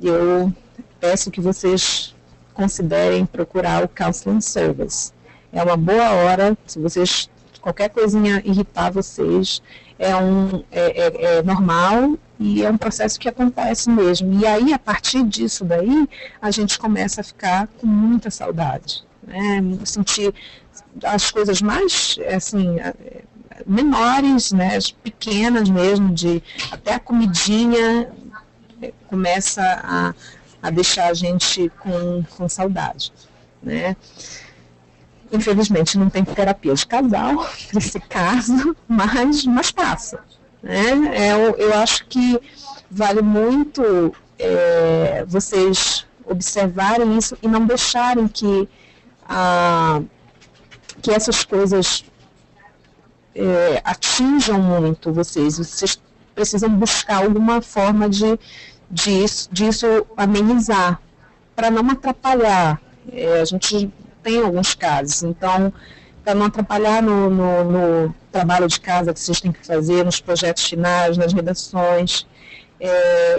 eu peço que vocês considerem procurar o Counseling Service. É uma boa hora, se vocês, qualquer coisinha irritar vocês, é normal e é um processo que acontece mesmo. E aí, a partir disso daí, a gente começa a ficar com muita saudade, né? Sentir as coisas mais, assim, menores, né, pequenas mesmo, até a comidinha começa a deixar a gente com saudade, né? Infelizmente não tem terapia de casal nesse caso, mas passa, né? Eu acho que vale muito vocês observarem isso e não deixarem que essas coisas atinjam muito vocês. Vocês precisam buscar alguma forma disso amenizar, para não atrapalhar. A gente tem alguns casos, então, para não atrapalhar no trabalho de casa que vocês têm que fazer, nos projetos finais, nas redações.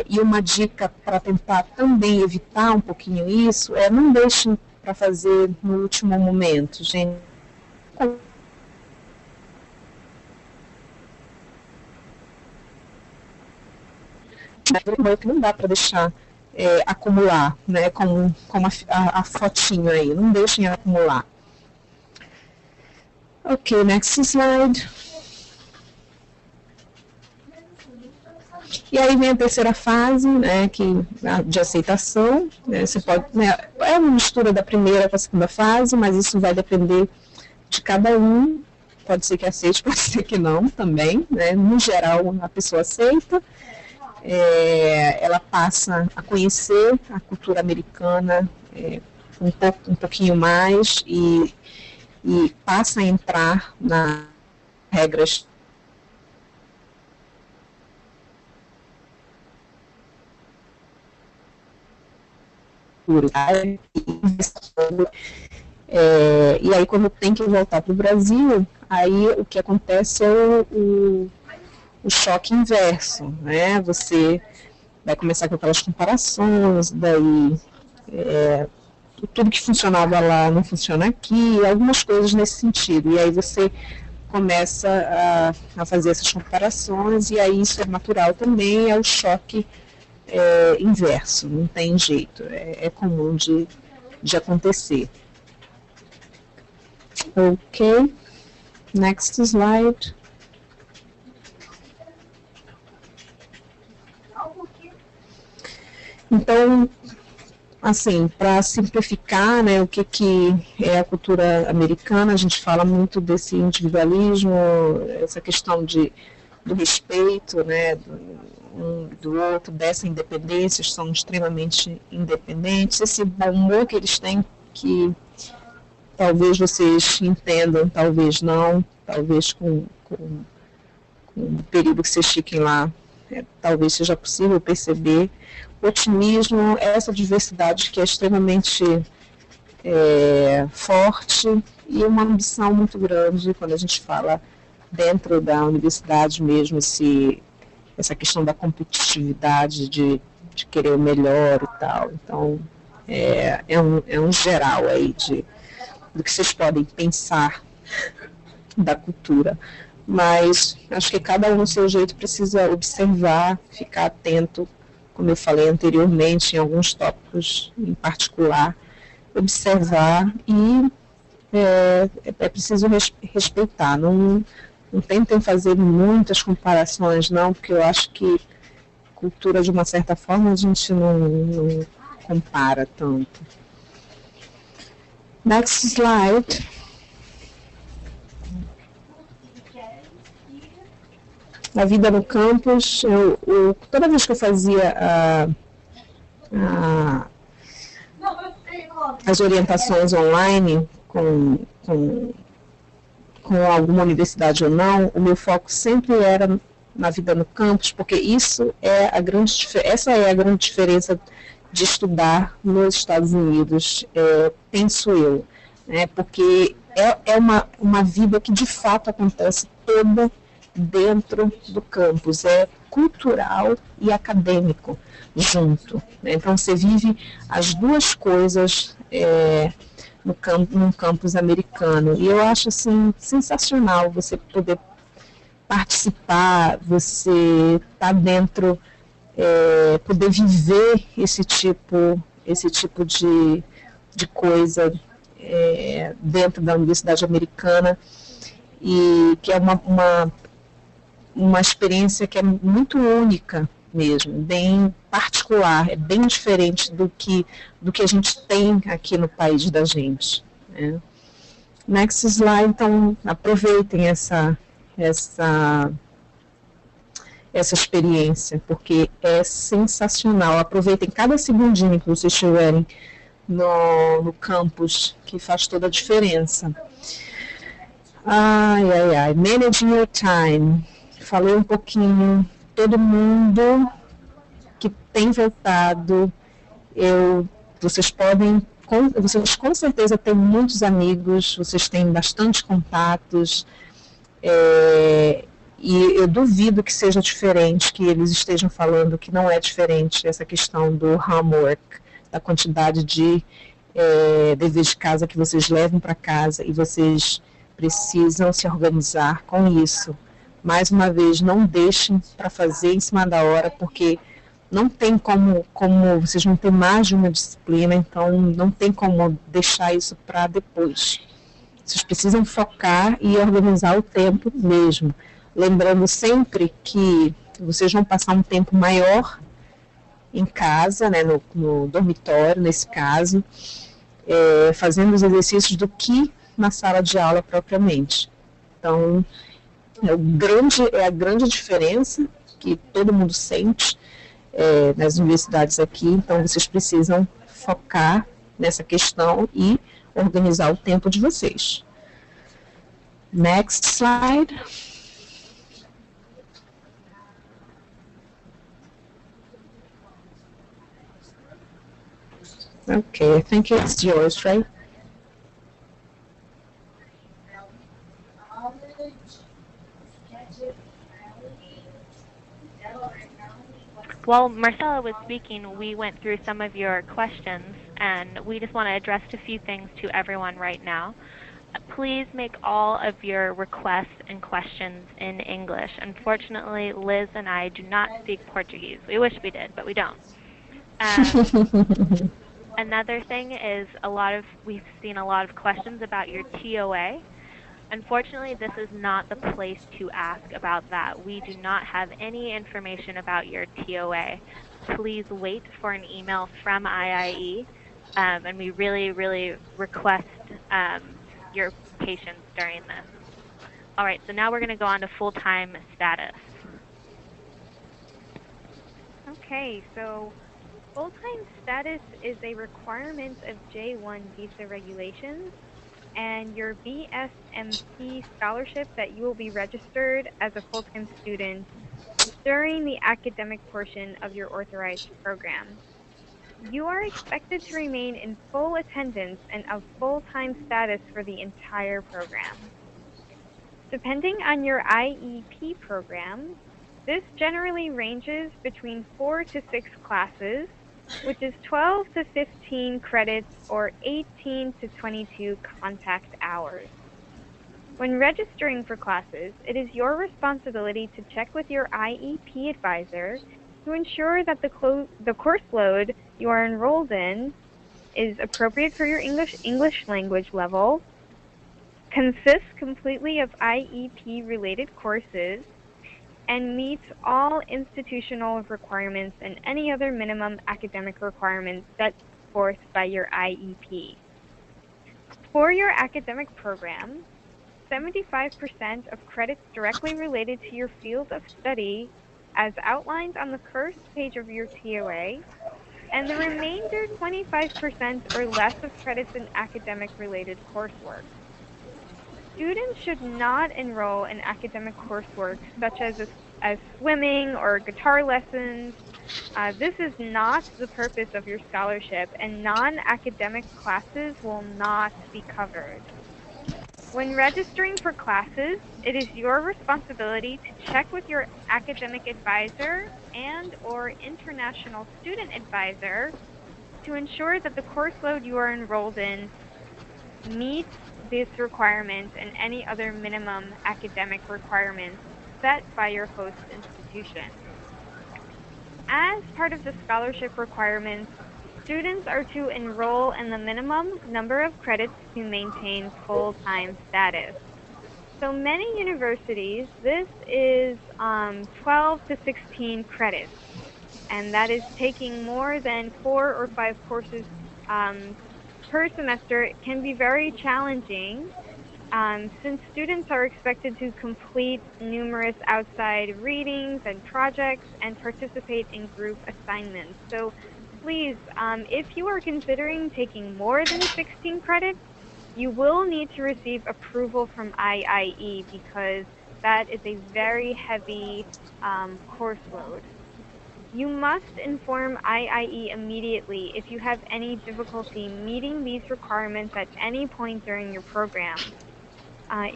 E uma dica para tentar também evitar um pouquinho isso não deixem para fazer no último momento, gente. Que não dá para deixar acumular, né, como a fotinho aí, não deixem acumular. Ok, next slide. E aí vem a terceira fase, né, de aceitação, né, você pode, né, é uma mistura da primeira com a segunda fase, mas isso vai depender de cada um, pode ser que aceite, pode ser que não também, né, no geral a pessoa aceita. Ela passa a conhecer a cultura americana um pouquinho mais e passa a entrar nas regras e aí quando tem que voltar para o Brasil, aí o que acontece é o choque inverso, né? Você vai começar com aquelas comparações, daí tudo que funcionava lá não funciona aqui, algumas coisas nesse sentido, e aí você começa a fazer essas comparações, e aí isso é natural também, é o choque inverso, não tem jeito, é comum de acontecer. Ok, next slide. Então, assim, para simplificar, né, o que é a cultura americana, a gente fala muito desse individualismo, essa questão do respeito, né, do outro, dessa independência, são extremamente independentes, esse bom humor que eles têm, que talvez vocês entendam, talvez não, talvez com o período que vocês fiquem lá, talvez seja possível perceber. Otimismo, essa diversidade que é extremamente forte e uma ambição muito grande quando a gente fala dentro da universidade mesmo, essa questão da competitividade, de querer o melhor e tal. Então, é um geral aí do que vocês podem pensar da cultura. Mas acho que cada um no seu jeito precisa observar, ficar atento, como eu falei anteriormente, em alguns tópicos em particular, observar e é preciso respeitar. Não tentem fazer muitas comparações, não, porque eu acho que cultura, de uma certa forma, a gente não compara tanto. Next slide. A vida no campus, toda vez que eu fazia as orientações online com alguma universidade ou não, o meu foco sempre era na vida no campus, porque essa é a grande diferença de estudar nos Estados Unidos, penso eu. né, porque é uma vida que de fato acontece toda dentro do campus, é cultural e acadêmico junto, né? Então você vive as duas coisas num campus americano, e eu acho assim sensacional você poder participar, você estar dentro, poder viver esse tipo de coisa dentro da Universidade Americana, e que é uma experiência que é muito única mesmo, bem particular, é bem diferente do que a gente tem aqui no país da gente, né? Next slide, então aproveitem essa experiência, porque é sensacional. Aproveitem cada segundinho que vocês estiverem no campus, que faz toda a diferença. Managing your time. Falei um pouquinho, todo mundo que tem voltado, vocês com certeza têm muitos amigos, vocês têm bastante contatos, e eu duvido que seja diferente, que eles estejam falando que não é diferente essa questão do homework, da quantidade de deveres de casa que vocês levam para casa, e vocês precisam se organizar com isso. Mais uma vez, não deixem para fazer em cima da hora, porque não tem como vocês vão ter mais de uma disciplina, então não tem como deixar isso para depois. Vocês precisam focar e organizar o tempo mesmo. Lembrando sempre que vocês vão passar um tempo maior em casa, né, no dormitório, nesse caso, fazendo os exercícios do que na sala de aula propriamente. Então, é a grande diferença que todo mundo sente nas universidades aqui. Então, vocês precisam focar nessa questão e organizar o tempo de vocês. Next slide. Okay, I think it's yours, right? While Marcella was speaking, we went through some of your questions, and we just want to address a few things to everyone right now. Please make all of your requests and questions in English. Unfortunately, Liz and I do not speak Portuguese. We wish we did, but we don't. Another thing is we've seen a lot of questions about your TOA. Unfortunately, this is not the place to ask about that. We do not have any information about your TOA. Please wait for an email from IIE, and we really, really request your patience during this. All right, so now we're going to go on to full-time status. Okay, so full-time status is a requirement of J1 visa regulations, and your BSMP scholarship that you will be registered as a full-time student during the academic portion of your authorized program. You are expected to remain in full attendance and of full-time status for the entire program. Depending on your IEP program, this generally ranges between 4 to 6 classes, which is 12 to 15 credits or 18 to 22 contact hours. When registering for classes, it is your responsibility to check with your IEP advisor to ensure that the course load you are enrolled in is appropriate for your English language level, consists completely of IEP-related courses, and meets all institutional requirements and any other minimum academic requirements set forth by your IEP. For your academic program, 75% of credits directly related to your field of study as outlined on the first page of your TOA, and the remainder 25% or less of credits in academic-related coursework. Students should not enroll in academic coursework such as swimming or guitar lessons This is not the purpose of your scholarship, and non-academic classes will not be covered. When registering for classes, it is your responsibility to check with your academic advisor and/or international student advisor to ensure that the course load you are enrolled in meets this requirement and any other minimum academic requirements set by your host institution. As part of the scholarship requirements, students are to enroll in the minimum number of credits to maintain full-time status. So many universities, this is 12 to 16 credits, and that is taking more than 4 or 5 courses per semester. It can be very challenging since students are expected to complete numerous outside readings and projects and participate in group assignments. So please, if you are considering taking more than 16 credits, you will need to receive approval from IIE because that is a very heavy course load. You must inform IIE immediately if you have any difficulty meeting these requirements at any point during your program.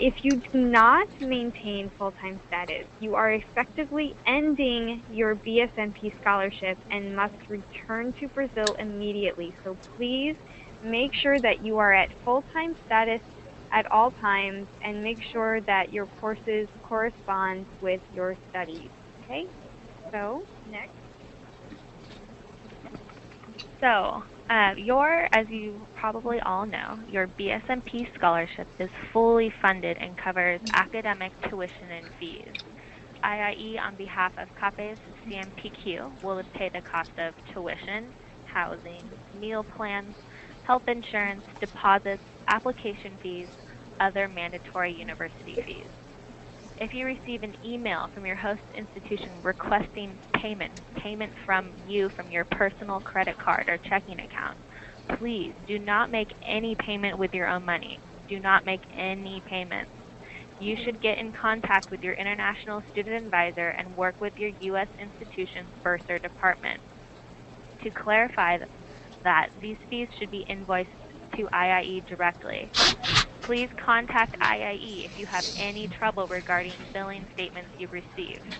If you do not maintain full-time status, you are effectively ending your BSMP scholarship and must return to Brazil immediately. So please make sure that you are at full-time status at all times and make sure that your courses correspond with your studies. Okay? So, next. So, as you probably all know, your BSMP scholarship is fully funded and covers academic tuition and fees. IIE, on behalf of CAPES CMPQ, will pay the cost of tuition, housing, meal plans, health insurance, deposits, application fees, other mandatory university fees. If you receive an email from your host institution requesting payment from your personal credit card or checking account, please do not make any payment with your own money. Do not make any payments. You should get in contact with your international student advisor and work with your U.S. institution's bursar department. To clarify that, these fees should be invoiced to IIE directly. Please contact IIE if you have any trouble regarding billing statements you've received.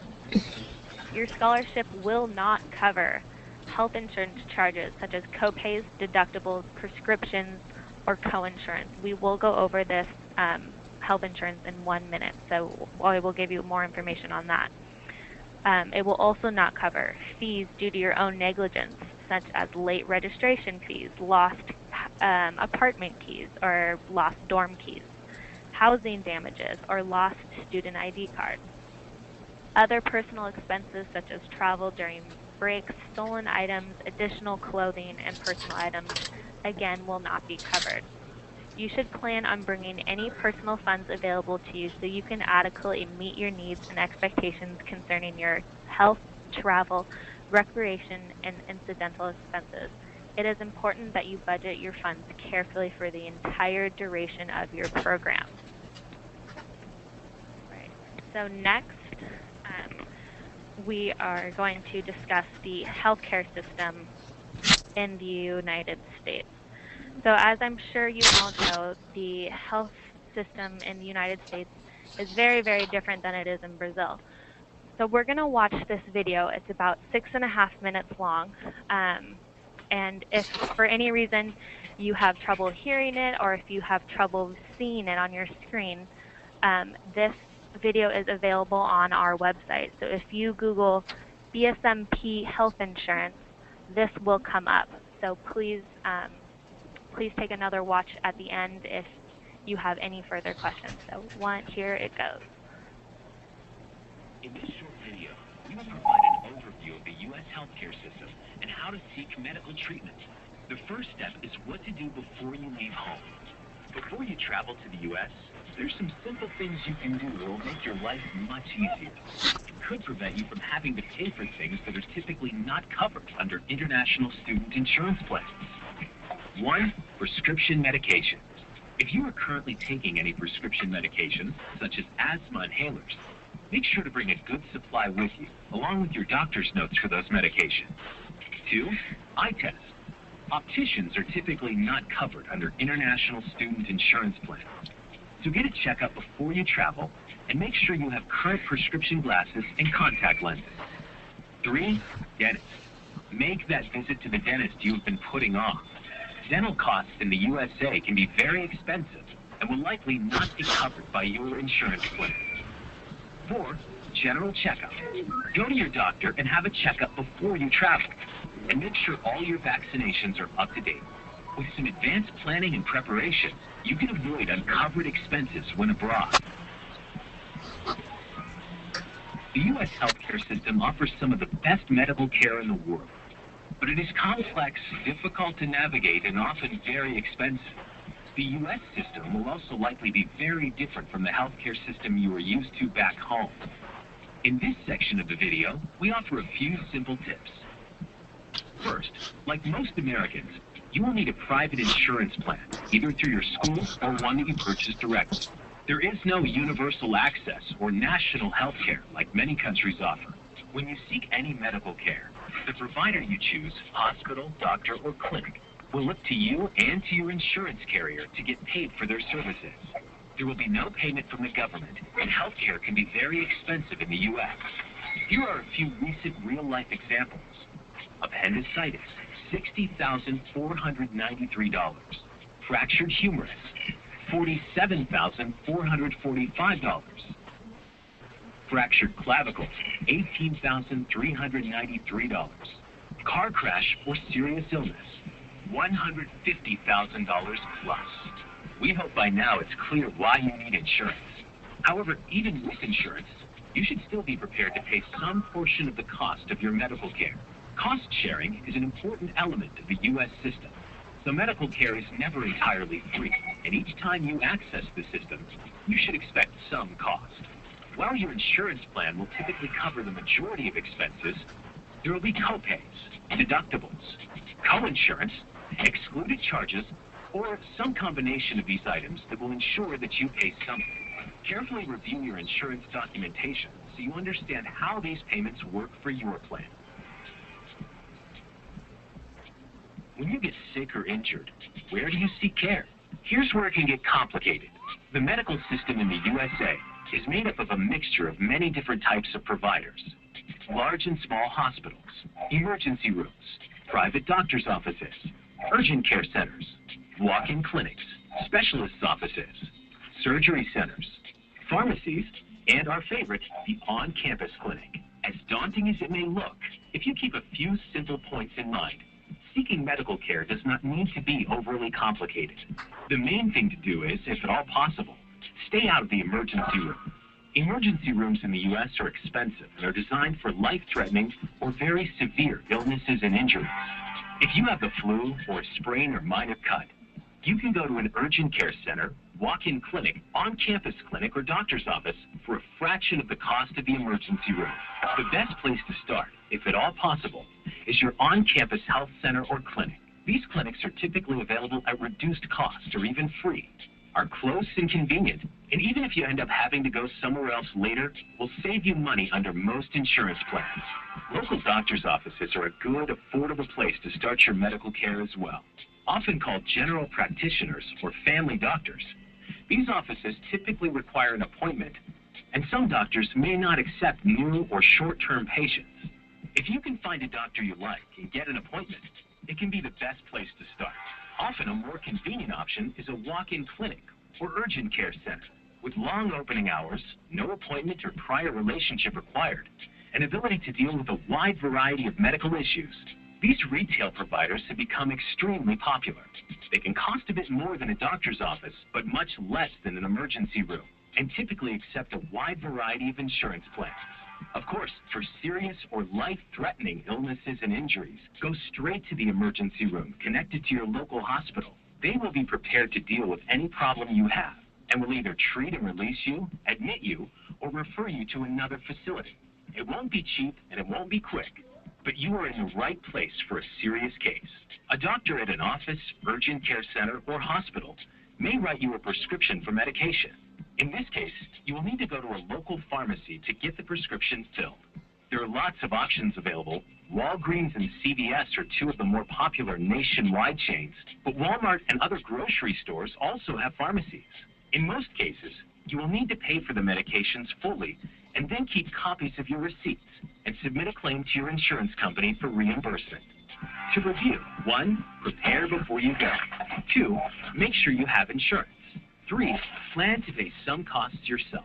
Your scholarship will not cover health insurance charges such as copays, deductibles, prescriptions, or coinsurance. We will go over this health insurance in 1 minute, so I will give you more information on that. It will also not cover fees due to your own negligence, such as late registration fees, lost apartment keys or lost dorm keys, housing damages, or lost student ID cards. Other personal expenses such as travel during breaks, stolen items, additional clothing, and personal items, again, will not be covered. You should plan on bringing any personal funds available to you so you can adequately meet your needs and expectations concerning your health, travel, recreation, and incidental expenses. It is important that you budget your funds carefully for the entire duration of your program. Right. So next, we are going to discuss the healthcare system in the United States. So as I'm sure you all know, the health system in the United States is very, very different than it is in Brazil. So we're going to watch this video. It's about 6.5 minutes long. And if for any reason you have trouble hearing it or if you have trouble seeing it on your screen, this video is available on our website. So if you Google BSMP health insurance, this will come up. So please take another watch at the end if you have any further questions. So here it goes. In this short video, we will provide an overview of the U.S. healthcare system and how to seek medical treatment. The first step is what to do before you leave home. Before you travel to the U.S., there's some simple things you can do that will make your life much easier. It could prevent you from having to pay for things that are typically not covered under international student insurance plans. 1. Prescription medication. If you are currently taking any prescription medication, such as asthma inhalers, Make sure to bring a good supply with you, along with your doctor's notes for those medications. 2. Eye test. Opticians are typically not covered under international student insurance plans. So get a checkup before you travel and make sure you have current prescription glasses and contact lenses. 3. Dentist. Make that visit to the dentist you've been putting off. Dental costs in the USA can be very expensive and will likely not be covered by your insurance plan. 4. General checkup. Go to your doctor and have a checkup before you travel, and make sure all your vaccinations are up to date. With some advanced planning and preparation, you can avoid uncovered expenses when abroad. The U.S. healthcare system offers some of the best medical care in the world, but it is complex, difficult to navigate, and often very expensive. The U.S. system will also likely be very different from the healthcare system you are used to back home. In this section of the video, we offer a few simple tips. First, like most Americans, you will need a private insurance plan, either through your school or one that you purchase directly. There is no universal access or national health care like many countries offer. When you seek any medical care, the provider you choose, hospital, doctor, or clinic, will look to you and to your insurance carrier to get paid for their services. There will be no payment from the government, and health care can be very expensive in the U.S. Here are a few recent real-life examples. Appendicitis, $60,493. Fractured humerus, $47,445. Fractured clavicle, $18,393. Car crash or serious illness, $150,000 plus. We hope by now it's clear why you need insurance. However, even with insurance, you should still be prepared to pay some portion of the cost of your medical care. Cost sharing is an important element of the U.S. system. So medical care is never entirely free, and each time you access the system, you should expect some cost. While your insurance plan will typically cover the majority of expenses, there will be copays, deductibles, co-insurance, excluded charges, or some combination of these items that will ensure that you pay something. Carefully review your insurance documentation so you understand how these payments work for your plan. When you get sick or injured, where do you seek care? Here's where it can get complicated. The medical system in the USA is made up of a mixture of many different types of providers. Large and small hospitals, emergency rooms, private doctor's offices, urgent care centers, walk-in clinics, specialists' offices, surgery centers, pharmacies, and our favorite, the on-campus clinic. As daunting as it may look, if you keep a few simple points in mind, seeking medical care does not need to be overly complicated. The main thing to do is, if at all possible, stay out of the emergency room. Emergency rooms in the U.S. are expensive and are designed for life-threatening or very severe illnesses and injuries. If you have the flu or a sprain or minor cut, you can go to an urgent care center, walk-in clinic, on-campus clinic, or doctor's office for a fraction of the cost of the emergency room. The best place to start, if at all possible, is your on-campus health center or clinic. These clinics are typically available at reduced cost or even free, are close and convenient, and even if you end up having to go somewhere else later, will save you money under most insurance plans. Local doctor's offices are a good, affordable place to start your medical care as well. Often called general practitioners or family doctors, these offices typically require an appointment, and some doctors may not accept new or short-term patients. If you can find a doctor you like and get an appointment, it can be the best place to start. Often a more convenient option is a walk-in clinic or urgent care center with long opening hours, no appointment or prior relationship required, and ability to deal with a wide variety of medical issues. These retail providers have become extremely popular. They can cost a bit more than a doctor's office, but much less than an emergency room, and typically accept a wide variety of insurance plans. Of course, for serious or life-threatening illnesses and injuries, go straight to the emergency room connected to your local hospital. They will be prepared to deal with any problem you have, and will either treat and release you, admit you, or refer you to another facility. It won't be cheap and it won't be quick, but you are in the right place for a serious case. A doctor at an office, urgent care center, or hospital may write you a prescription for medication. In this case, you will need to go to a local pharmacy to get the prescription filled. There are lots of options available. Walgreens and CVS are two of the more popular nationwide chains, but Walmart and other grocery stores also have pharmacies. In most cases, you will need to pay for the medications fully and then keep copies of your receipts and submit a claim to your insurance company for reimbursement. To review, 1, prepare before you go. 2, make sure you have insurance. 3, plan to pay some costs yourself.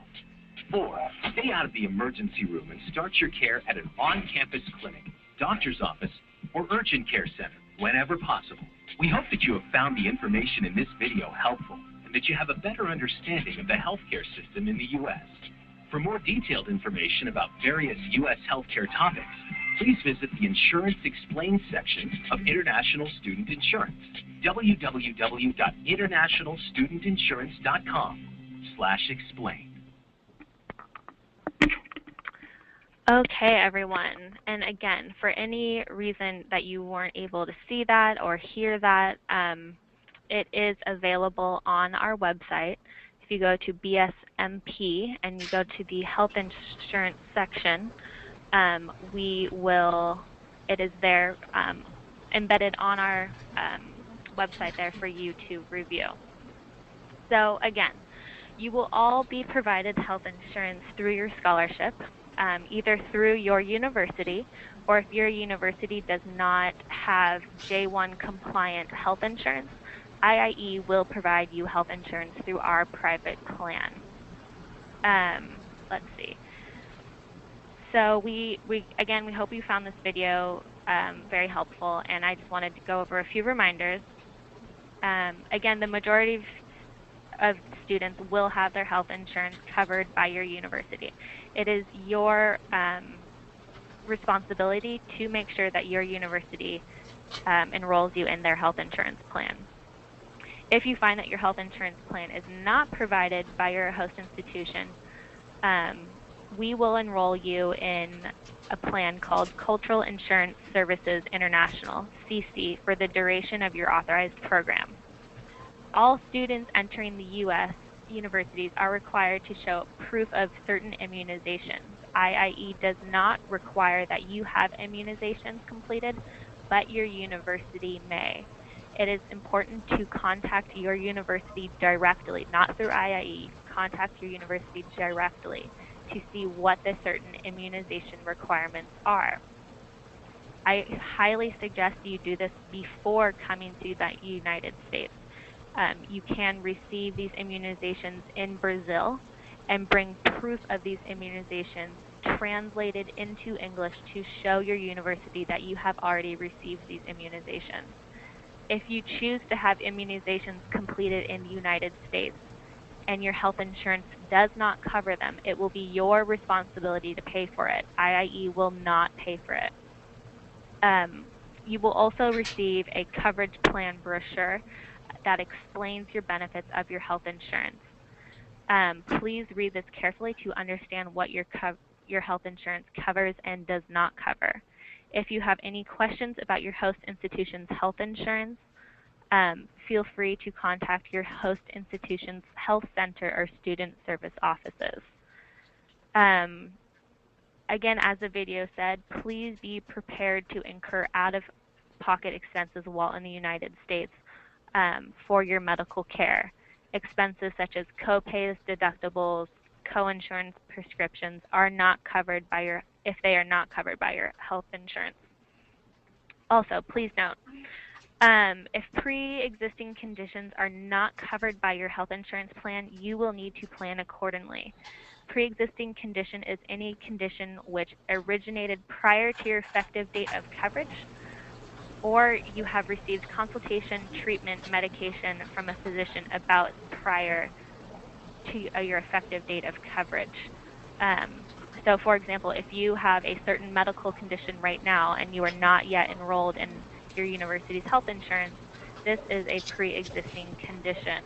4, stay out of the emergency room and start your care at an on-campus clinic, doctor's office, or urgent care center whenever possible. We hope that you have found the information in this video helpful and that you have a better understanding of the healthcare system in the U.S. For more detailed information about various U.S. healthcare topics, please visit the Insurance Explained section of International Student Insurance, www.internationalstudentinsurance.com/explain. Okay, everyone. And again, for any reason that you weren't able to see that or hear that, it is available on our website. If you go to BSMP and you go to the health insurance section, it is there embedded on our website there for you to review. So again, you will all be provided health insurance through your scholarship, either through your university, or if your university does not have J1 compliant health insurance, IIE will provide you health insurance through our private plan. Let's see. So we hope you found this video very helpful, and I just wanted to go over a few reminders. Again, the majority of students will have their health insurance covered by your university. It is your responsibility to make sure that your university enrolls you in their health insurance plan. If you find that your health insurance plan is not provided by your host institution, we will enroll you in a plan called Cultural Insurance Services International, CC, for the duration of your authorized program. All students entering the U.S. universities are required to show proof of certain immunizations. IIE does not require that you have immunizations completed, but your university may. It is important to contact your university directly, not through IIE. Contact your university directly to see what the certain immunization requirements are. I highly suggest you do this before coming to the United States. You can receive these immunizations in Brazil and bring proof of these immunizations translated into English to show your university that you have already received these immunizations. If you choose to have immunizations completed in the United States and your health insurance does not cover them, it will be your responsibility to pay for it. IIE will not pay for it. You will also receive a coverage plan brochure that explains your benefits of your health insurance. Please read this carefully to understand what your health insurance covers and does not cover. If you have any questions about your host institution's health insurance, feel free to contact your host institution's health center or student service offices. Again, as the video said, please be prepared to incur out-of-pocket expenses while in the United States for your medical care. Expenses such as co-pays, deductibles, co-insurance prescriptions are not covered by if they are not covered by your health insurance. Also, please note, if pre-existing conditions are not covered by your health insurance plan, you will need to plan accordingly. Pre-existing condition is any condition which originated prior to your effective date of coverage, or you have received consultation, treatment, medication from a physician about prior to your effective date of coverage. So for example, if you have a certain medical condition right now and you are not yet enrolled in your university's health insurance, this is a pre-existing condition.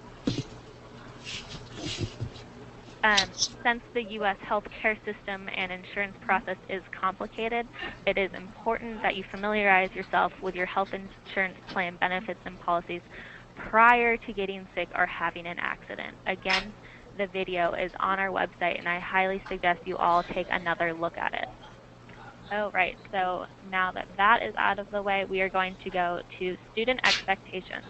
Since the U.S. healthcare system and insurance process is complicated, it is important that you familiarize yourself with your health insurance plan benefits and policies prior to getting sick or having an accident. Again, the video is on our website, and I highly suggest you all take another look at it. Oh, right. So now that that is out of the way, we are going to go to student expectations.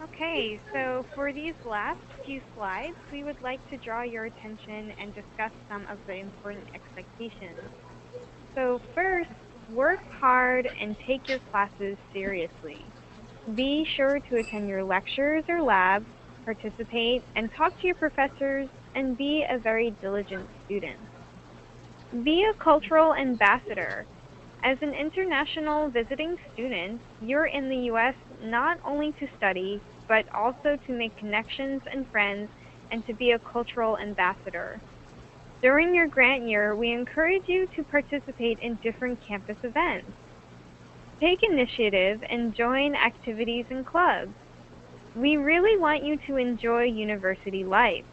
Okay, so for these last few slides, we would like to draw your attention and discuss some of the important expectations. So first, work hard and take your classes seriously. Be sure to attend your lectures or labs, participate, and talk to your professors, and be a very diligent student. Be a cultural ambassador. As an international visiting student, you're in the U.S. not only to study, but also to make connections and friends and to be a cultural ambassador. During your grant year, we encourage you to participate in different campus events. Take initiative and join activities and clubs. We really want you to enjoy university life.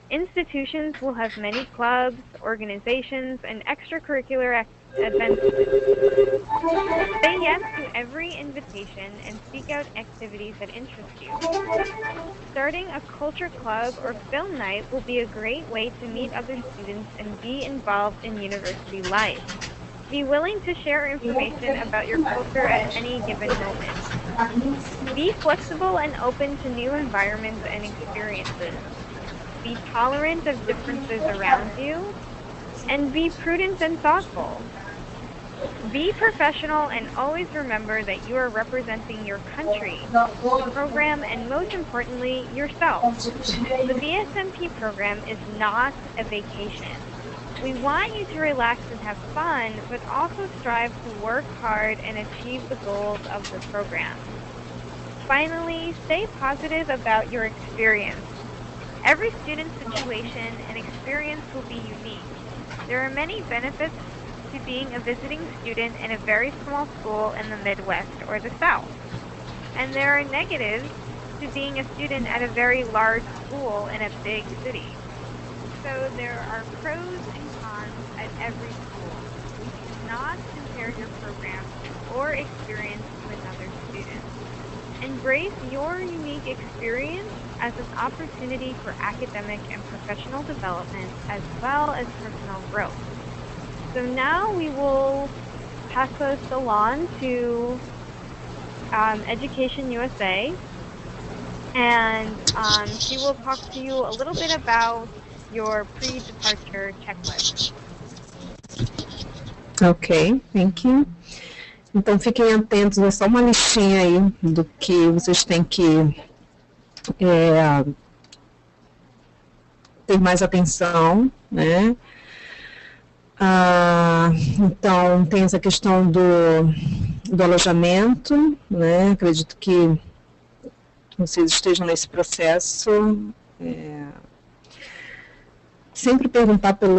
Institutions will have many clubs, organizations, and extracurricular events. Say yes to every invitation and seek out activities that interest you. Starting a culture club or film night will be a great way to meet other students and be involved in university life. Be willing to share information about your culture at any given moment. Be flexible and open to new environments and experiences. Be tolerant of differences around you, and be prudent and thoughtful. Be professional and always remember that you are representing your country, the program, and most importantly, yourself. The BSMP program is not a vacation. We want you to relax and have fun, but also strive to work hard and achieve the goals of the program. Finally, stay positive about your experience. Every student's situation and experience will be unique. There are many benefits to being a visiting student in a very small school in the Midwest or the South. And there are negatives to being a student at a very large school in a big city. So there are pros and cons at every school. Do not compare your program or experience to another student. Embrace your unique experience as an opportunity for academic and professional development as well as personal growth. So now we will pass this along to Education USA, and she will talk to you a little bit about your pre-departure checklist. Ok, thank you. Então fiquem atentos, é só uma listinha aí do que vocês têm que ter mais atenção, né? Então tem essa questão do alojamento, né? Acredito que vocês estejam nesse processo. Sempre perguntar ter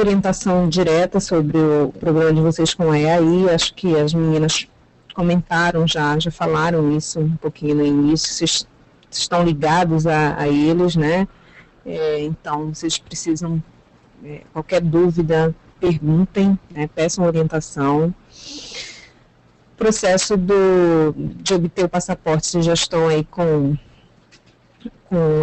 orientação direta sobre o programa de vocês com a IIE. Acho que as meninas comentaram já falaram isso um pouquinho no início. Vocês estão ligados a eles, né? Então vocês precisam, qualquer dúvida, perguntem, né? Peçam orientação. Processo de obter o passaporte, vocês já estão aí com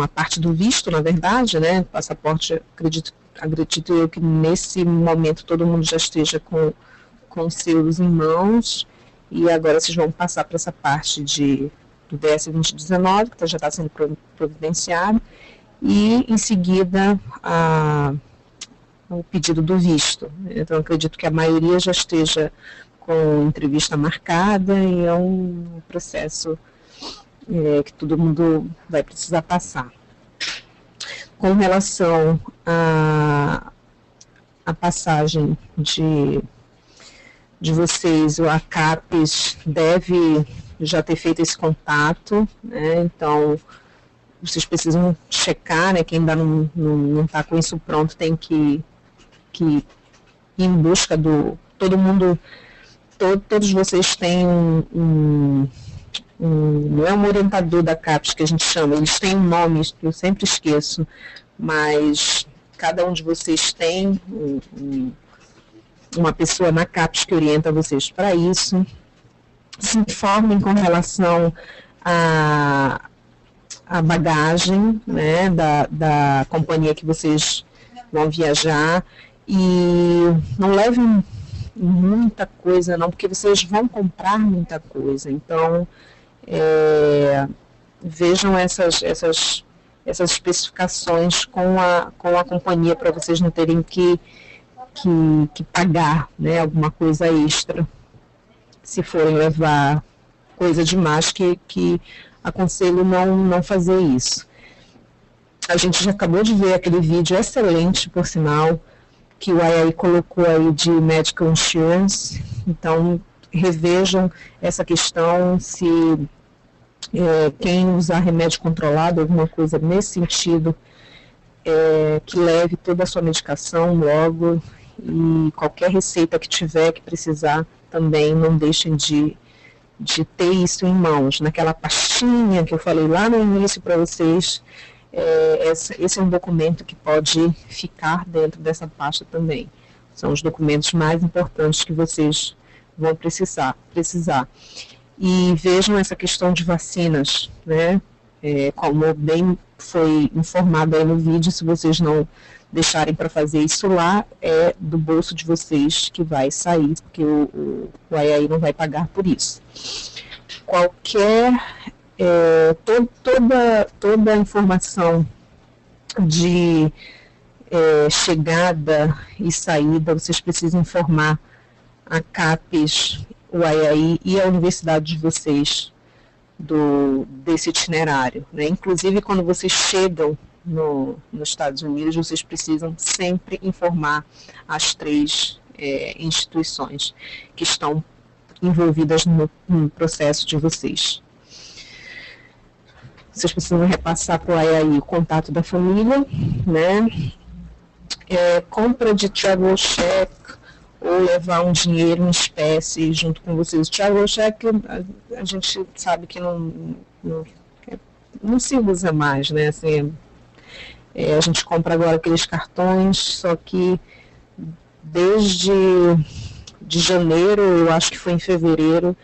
a parte do visto, na verdade, né? Passaporte, acredito eu que nesse momento todo mundo já esteja com seus em mãos, e agora vocês vão passar para essa parte do DS 2019, que já está sendo providenciado, e em seguida o pedido do visto. Então acredito que a maioria já esteja com entrevista marcada, e é um processo que todo mundo vai precisar passar. Com relação à passagem de vocês, o ACAPES deve já ter feito esse contato, né? Então vocês precisam checar, né? Quem ainda não está com isso pronto tem que ir em busca todo mundo, todos vocês têm não é um orientador da CAPES que a gente chama, eles têm um nome que eu sempre esqueço, mas cada um de vocês tem uma pessoa na CAPES que orienta vocês para isso. Se informem com relação a bagagem, né, da companhia que vocês vão viajar, e não levem muita coisa não, porque vocês vão comprar muita coisa, então vejam essas especificações com a companhia para vocês não terem que pagar, né, alguma coisa extra, se forem levar coisa demais, que aconselho não fazer isso. A gente já acabou de ver aquele vídeo excelente, por sinal, que o IIE colocou aí de Medical Insurance, então revejam essa questão, se quem usar remédio controlado, alguma coisa nesse sentido, que leve toda a sua medicação logo, e qualquer receita que tiver, que precisar, também não deixem de ter isso em mãos, naquela pastinha que eu falei lá no início para vocês. Esse é um documento que pode ficar dentro dessa pasta também. São os documentos mais importantes que vocês vão precisar. E vejam essa questão de vacinas, né? Como bem foi informado aí no vídeo, se vocês não deixarem para fazer isso lá, é do bolso de vocês que vai sair, porque o IIE não vai pagar por isso. Toda a informação de chegada e saída, vocês precisam informar a CAPES, o IIE e a universidade de vocês desse itinerário, né? Inclusive, quando vocês chegam nos Estados Unidos, vocês precisam sempre informar as 3 instituições que estão envolvidas no processo de vocês. Vocês precisam repassar para o IIE o contato da família, né? Compra de travel check ou levar um dinheiro em espécie junto com vocês. O travel check a gente sabe que não se usa mais, né? Assim, a gente compra agora aqueles cartões, só que desde de janeiro, eu acho que foi em fevereiro,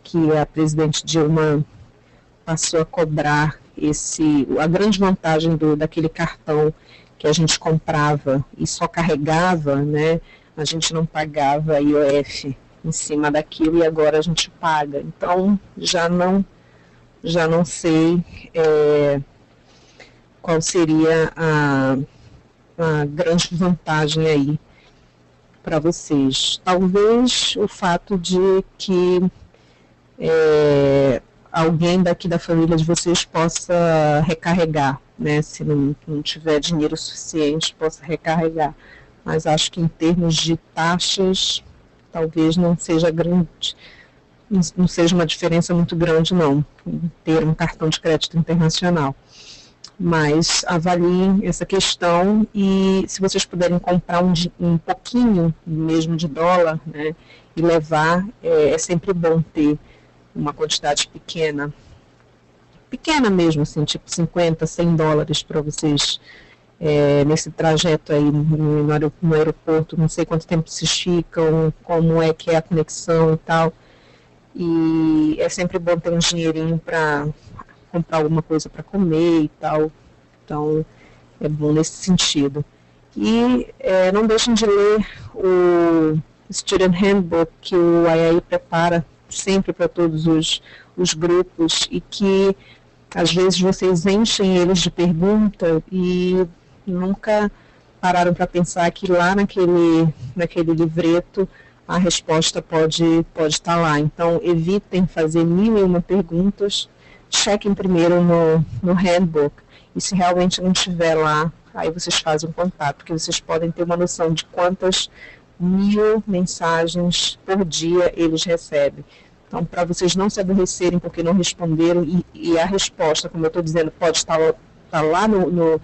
que a presidente Dilma passou a cobrar a grande vantagem daquele cartão que a gente comprava e só carregava, né? A gente não pagava IOF em cima daquilo, e agora a gente paga. Então, já não sei qual seria a grande vantagem aí para vocês. Talvez o fato de que alguém daqui da família de vocês possa recarregar, né? Se não tiver dinheiro suficiente, possa recarregar. Mas acho que em termos de taxas, talvez não seja grande, não seja uma diferença muito grande, não, ter um cartão de crédito internacional. Mas avaliem essa questão, e se vocês puderem comprar um pouquinho mesmo de dólar, né, e levar, é sempre bom ter uma quantidade pequena mesmo, assim, tipo 50, 100 dólares para vocês, nesse trajeto aí no aeroporto. Não sei quanto tempo vocês ficam, como é que é a conexão e tal, e é sempre bom ter um dinheirinho para comprar alguma coisa para comer e tal, então é bom nesse sentido. E não deixem de ler o Student Handbook, que o IIE prepara sempre para todos os grupos, e que às vezes vocês enchem eles de pergunta e nunca pararam para pensar que lá naquele livreto a resposta pode estar lá. Então, evitem fazer 1001 perguntas, chequem primeiro no handbook, e se realmente não estiver lá, aí vocês fazem um contato, porque vocês podem ter uma noção de quantas 1000 mensagens por dia eles recebem. Então, para vocês não se aborrecerem porque não responderam, e a resposta, como eu estou dizendo, pode estar lá no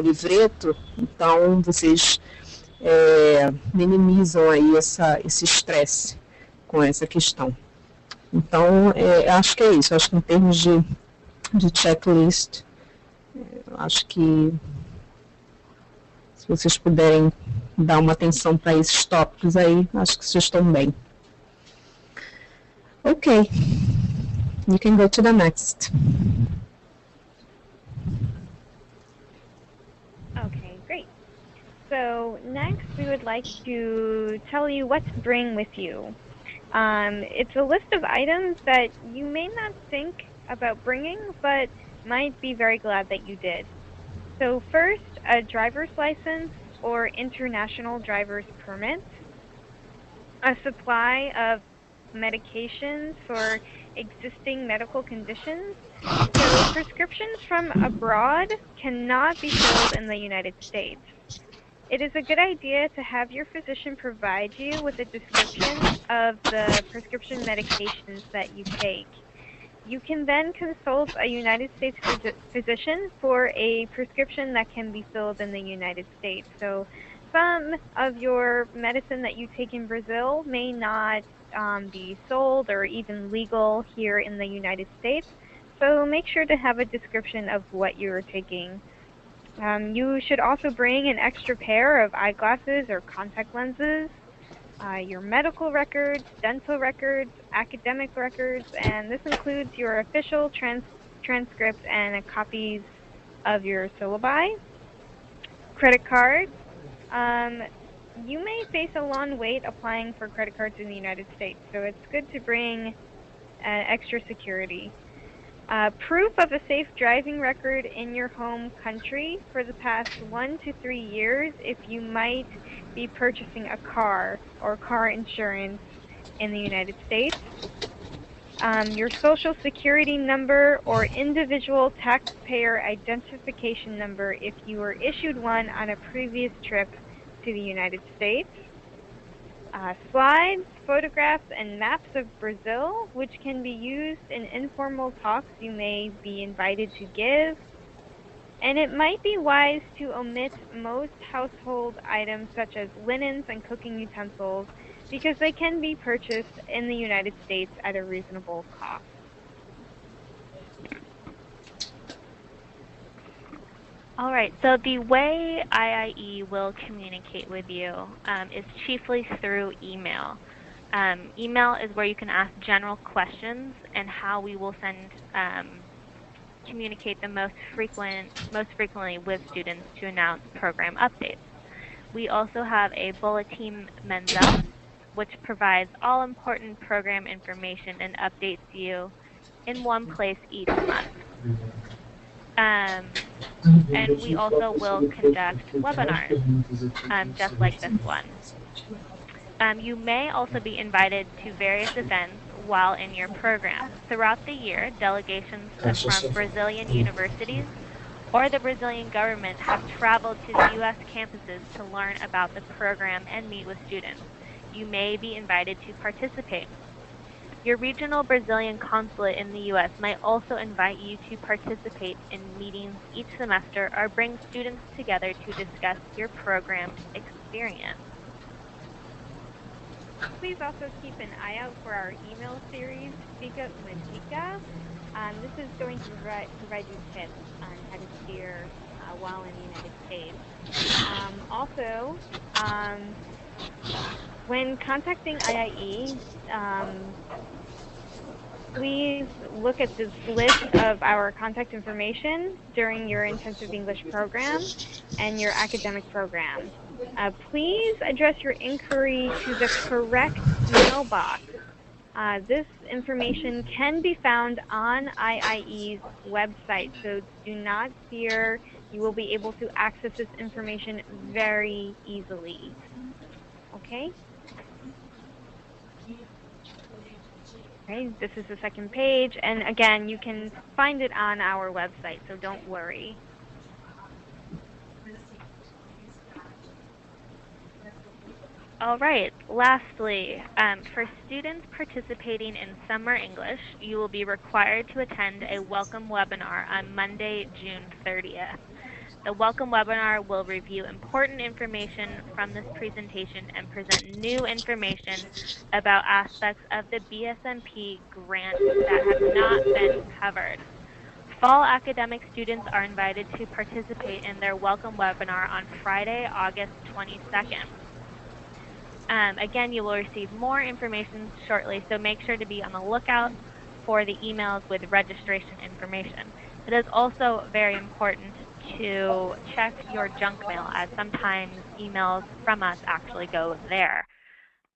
livreto, então vocês minimizam aí esse estresse com essa questão. Então, acho que é isso. Acho que em termos de checklist, acho que se vocês puderem dar uma atenção para esses tópicos aí, acho que vocês estão bem. Ok. You can go to the next. Okay, great. So next we would like to tell you what to bring with you. It's a list of items that you may not think about bringing, but might be very glad that you did. So first, a driver's license or international driver's permit, a supply of medications for existing medical conditions. So prescriptions from abroad cannot be filled in the United States. It is a good idea to have your physician provide you with a description of the prescription medications that you take. You can then consult a United States physician for a prescription that can be filled in the United States. So some of your medicine that you take in Brazil may not be sold or even legal here in the United States. So make sure to have a description of what you're taking. You should also bring an extra pair of eyeglasses or contact lenses, your medical records, dental records, academic records, and this includes your official transcripts and copies of your syllabi. Credit cards. You may face a long wait applying for credit cards in the United States, so it's good to bring extra security. Proof of a safe driving record in your home country for the past 1 to 3 years if you might be purchasing a car or car insurance in the United States. Your social security number or individual taxpayer identification number if you were issued one on a previous trip to the United States. Slides, photographs, and maps of Brazil, which can be used in informal talks you may be invited to give. And it might be wise to omit most household items such as linens and cooking utensils because they can be purchased in the United States at a reasonable cost. All right, so the way IIE will communicate with you is chiefly through email. Email is where you can ask general questions and how we will communicate the most frequently with students to announce program updates. We also have a bulletin mensal, which provides all important program information and updates you in one place each month. And we also will conduct webinars, just like this one. You may also be invited to various events while in your program. Throughout the year, delegations from Brazilian universities or the Brazilian government have traveled to the U.S. campuses to learn about the program and meet with students. You may be invited to participate. Your regional Brazilian consulate in the U.S. might also invite you to participate in meetings each semester or bring students together to discuss your program experience. Please also keep an eye out for our email series, Speak Up with Tika. This is going to provide you tips on how to steer while in the United States. Also, when contacting IIE, please look at this list of our contact information during your intensive English program and your academic program. Please address your inquiry to the correct mailbox. This information can be found on IIE's website, so do not fear. You will be able to access this information very easily. Okay? Okay, this is the second page, and again, you can find it on our website, so don't worry. All right, lastly, for students participating in Summer English, you will be required to attend a welcome webinar on Monday, June 30th. The welcome webinar will review important information from this presentation and present new information about aspects of the BSMP grant that have not been covered. Fall academic students are invited to participate in their welcome webinar on Friday, August 22nd. Again, you will receive more information shortly, so make sure to be on the lookout for the emails with registration information. It is also very important to check your junk mail, as sometimes emails from us actually go there.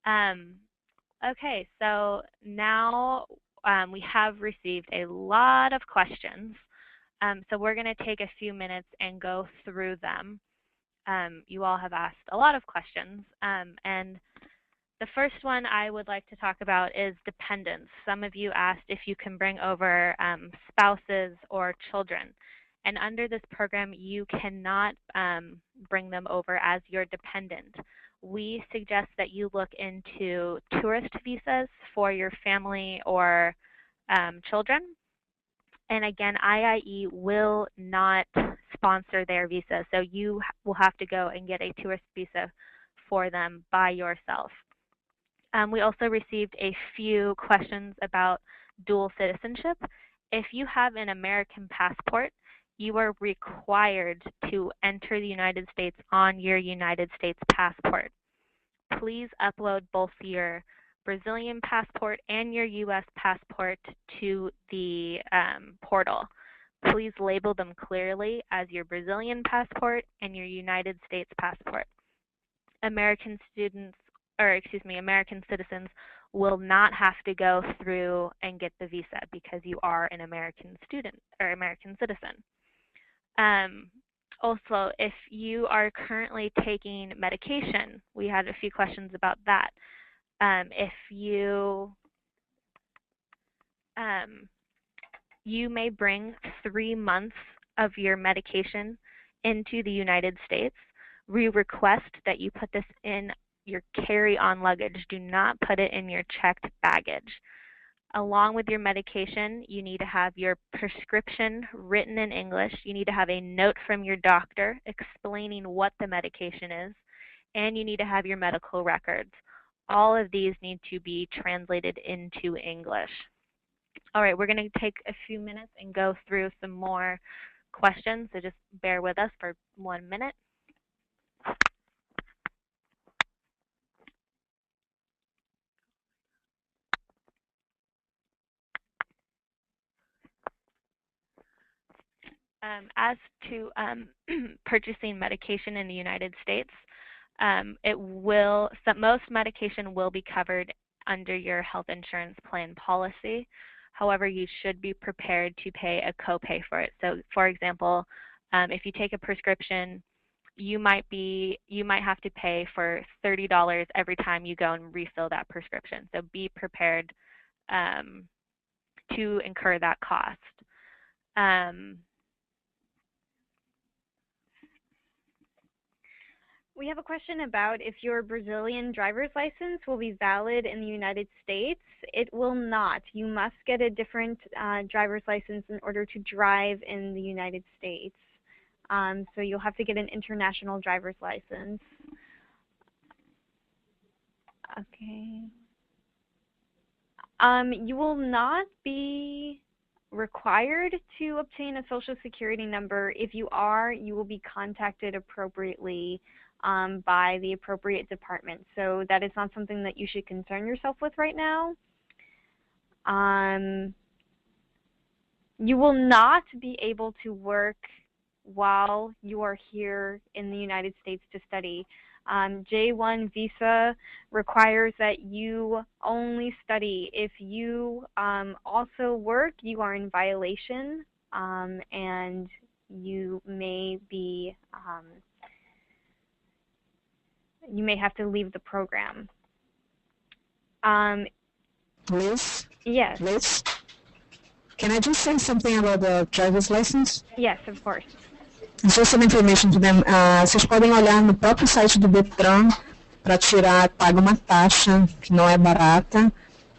Okay, so now we have received a lot of questions. So we're going to take a few minutes and go through them. You all have asked a lot of questions, and the first one I would like to talk about is dependents. Some of you asked if you can bring over spouses or children. And under this program, you cannot bring them over as your dependent. We suggest that you look into tourist visas for your family or children. And again, IIE will not sponsor their visa, so you will have to go and get a tourist visa for them by yourself. We also received a few questions about dual citizenship. If you have an American passport, you are required to enter the United States on your United States passport. Please upload both your Brazilian passport and your U.S. passport to the portal. Please label them clearly as your Brazilian passport and your United States passport. American citizens will not have to go through and get the visa because you are an American student or American citizen. Also, if you are currently taking medication, we had a few questions about that. If you may bring 3 months of your medication into the United States. We request that you put this in your carry-on luggage. Do not put it in your checked baggage. Along with your medication, you need to have your prescription written in English. You need to have a note from your doctor explaining what the medication is, and you need to have your medical records. All of these need to be translated into English. All right, we're going to take a few minutes and go through some more questions, so just bear with us for 1 minute. As to purchasing medication in the United States, most medication will be covered under your health insurance plan policy. However, you should be prepared to pay a copay for it. So, for example, if you take a prescription, you might have to pay for $30 every time you go and refill that prescription. So be prepared to incur that cost. We have a question about if your Brazilian driver's license will be valid in the United States. It will not. You must get a different driver's license in order to drive in the United States. So you'll have to get an international driver's license. Okay. You will not be required to obtain a Social Security number. If you are, you will be contacted appropriately by the appropriate department. So that is not something that you should concern yourself with right now. You will not be able to work while you are here in the United States to study. J1 visa requires that you only study. If you also work, you are in violation, and you may be you may have to leave the program. Liz? Yes. Liz? Can I just say something about the driver's license? Yes, of course. Just some information to them. Vocês podem olhar no próprio site do Detran para tirar, paga uma taxa que não é barata.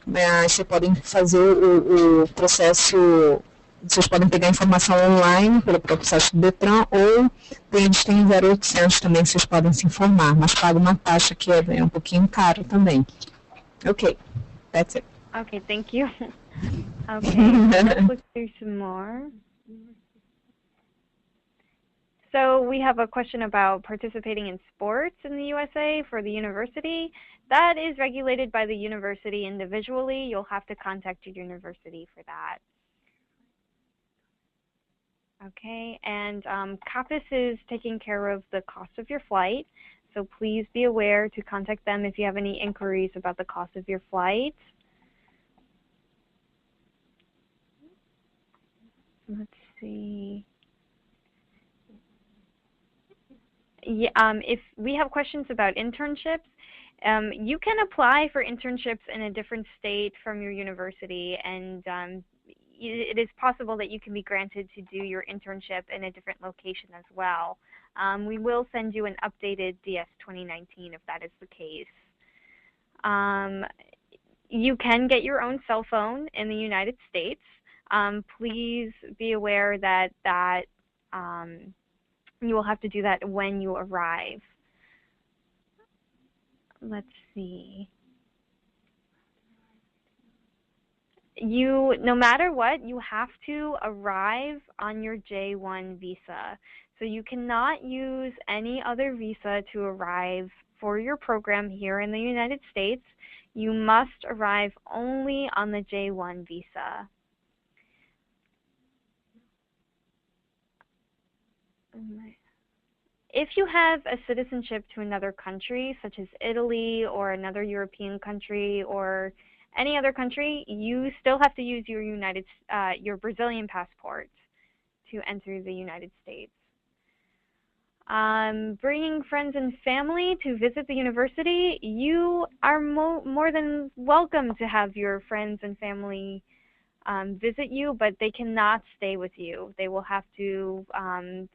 Vocês podem fazer o processo, vocês podem pegar a informação online pelo próprio site do Detran, ou eles têm 0800 também, vocês podem se informar, mas paga uma taxa que é um pouquinho caro também. Okay, that's it. Okay, thank you. Okay, let's look through some more. So we have a question about participating in sports in the USA for the university. That is regulated by the university individually. You'll have to contact your university for that. Okay, and CAPAS is taking care of the cost of your flight, so please be aware to contact them if you have any inquiries about the cost of your flight. Let's see. Yeah, if we have questions about internships, you can apply for internships in a different state from your university, and it is possible that you can be granted to do your internship in a different location as well. We will send you an updated DS 2019 if that is the case. You can get your own cell phone in the United States. Please be aware that you will have to do that when you arrive. Let's see. No matter what, you have to arrive on your J1 visa. So you cannot use any other visa to arrive for your program here in the United States. You must arrive only on the J1 visa. If you have a citizenship to another country, such as Italy or another European country or any other country, you still have to use your Brazilian passport to enter the United States. Bringing friends and family to visit the university, you are more than welcome to have your friends and family visit you, but they cannot stay with you. They will have to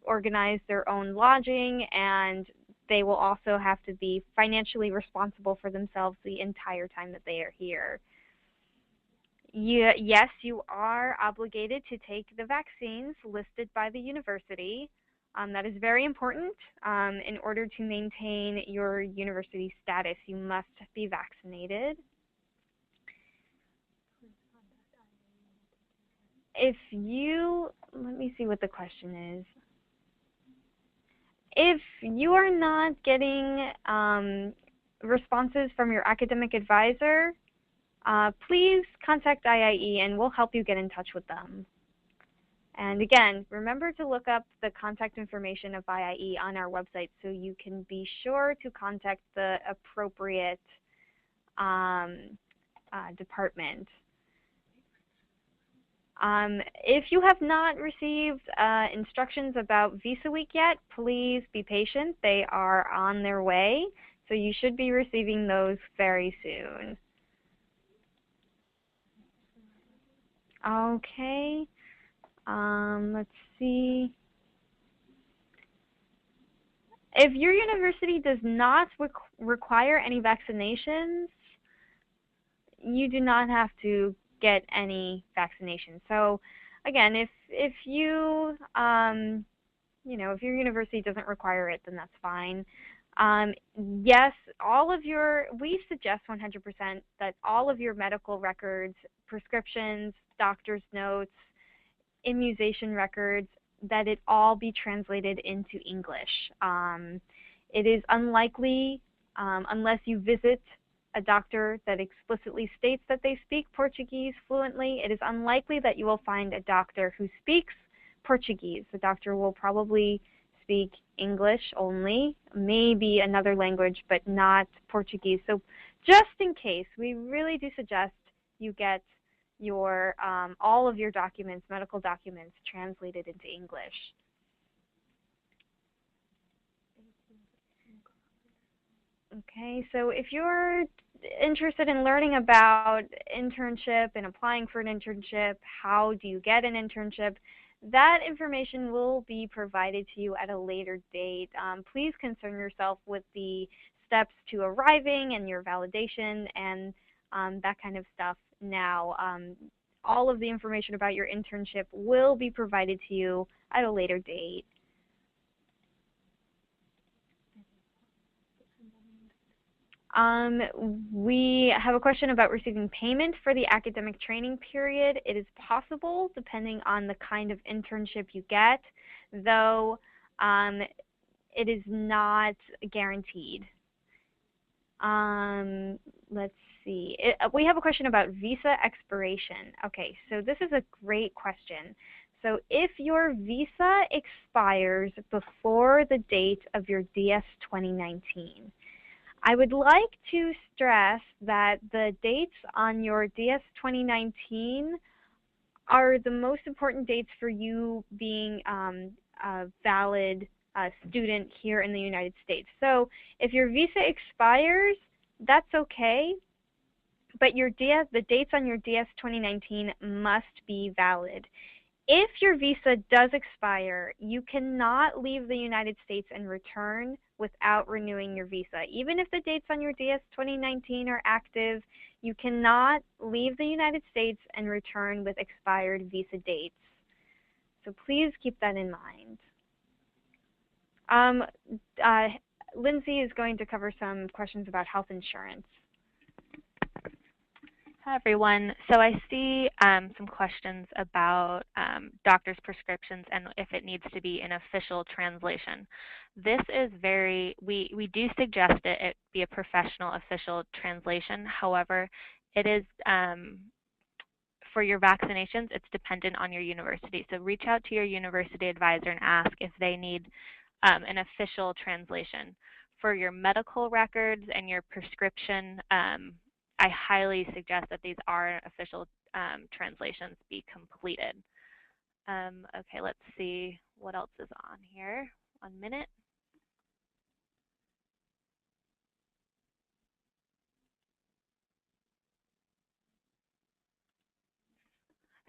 organize their own lodging, and they will also have to be financially responsible for themselves the entire time that they are here. Yes, you are obligated to take the vaccines listed by the university. That is very important. In order to maintain your university status, you must be vaccinated. Let me see what the question is. If you are not getting responses from your academic advisor, please contact IIE and we'll help you get in touch with them. And again, remember to look up the contact information of IIE on our website so you can be sure to contact the appropriate department. If you have not received instructions about Visa Week yet, please be patient. They are on their way, so you should be receiving those very soon. Okay, let's see. If your university does not require any vaccinations, you do not have to get any vaccinations. So again, if you if your university doesn't require it, then that's fine. Yes, we suggest 100% that all of your medical records, prescriptions, doctor's notes, immunization records, that it all be translated into English. It is unlikely, unless you visit a doctor that explicitly states that they speak Portuguese fluently, it is unlikely that you will find a doctor who speaks Portuguese. The doctor will probably speak English only, maybe another language, but not Portuguese. So just in case, we really do suggest you get your all of your documents, medical documents, translated into English. Okay, so if you're interested in learning about internship and applying for an internship, how do you get an internship, that information will be provided to you at a later date. Please concern yourself with the steps to arriving and your validation and that kind of stuff now. All of the information about your internship will be provided to you at a later date. We have a question about receiving payment for the academic training period. It is possible, depending on the kind of internship you get, though It is not guaranteed. Let's see. We have a question about visa expiration. Okay, so this is a great question. So if your visa expires before the date of your DS 2019, I would like to stress that the dates on your DS 2019 are the most important dates for you being a valid student here in the United States. So if your visa expires, that's okay, but the dates on your DS 2019 must be valid. If your visa does expire, you cannot leave the United States and return without renewing your visa. Even if the dates on your DS 2019 are active, you cannot leave the United States and return with expired visa dates. So please keep that in mind. Lindsay is going to cover some questions about health insurance. Hi, everyone. So I see some questions about doctor's prescriptions and if it needs to be an official translation. This is we do suggest it be a professional official translation. However, it is, for your vaccinations, it's dependent on your university. So reach out to your university advisor and ask if they need an official translation. For your medical records and your prescription, I highly suggest that these are official translations be completed. Okay, let's see what else is on here. 1 minute.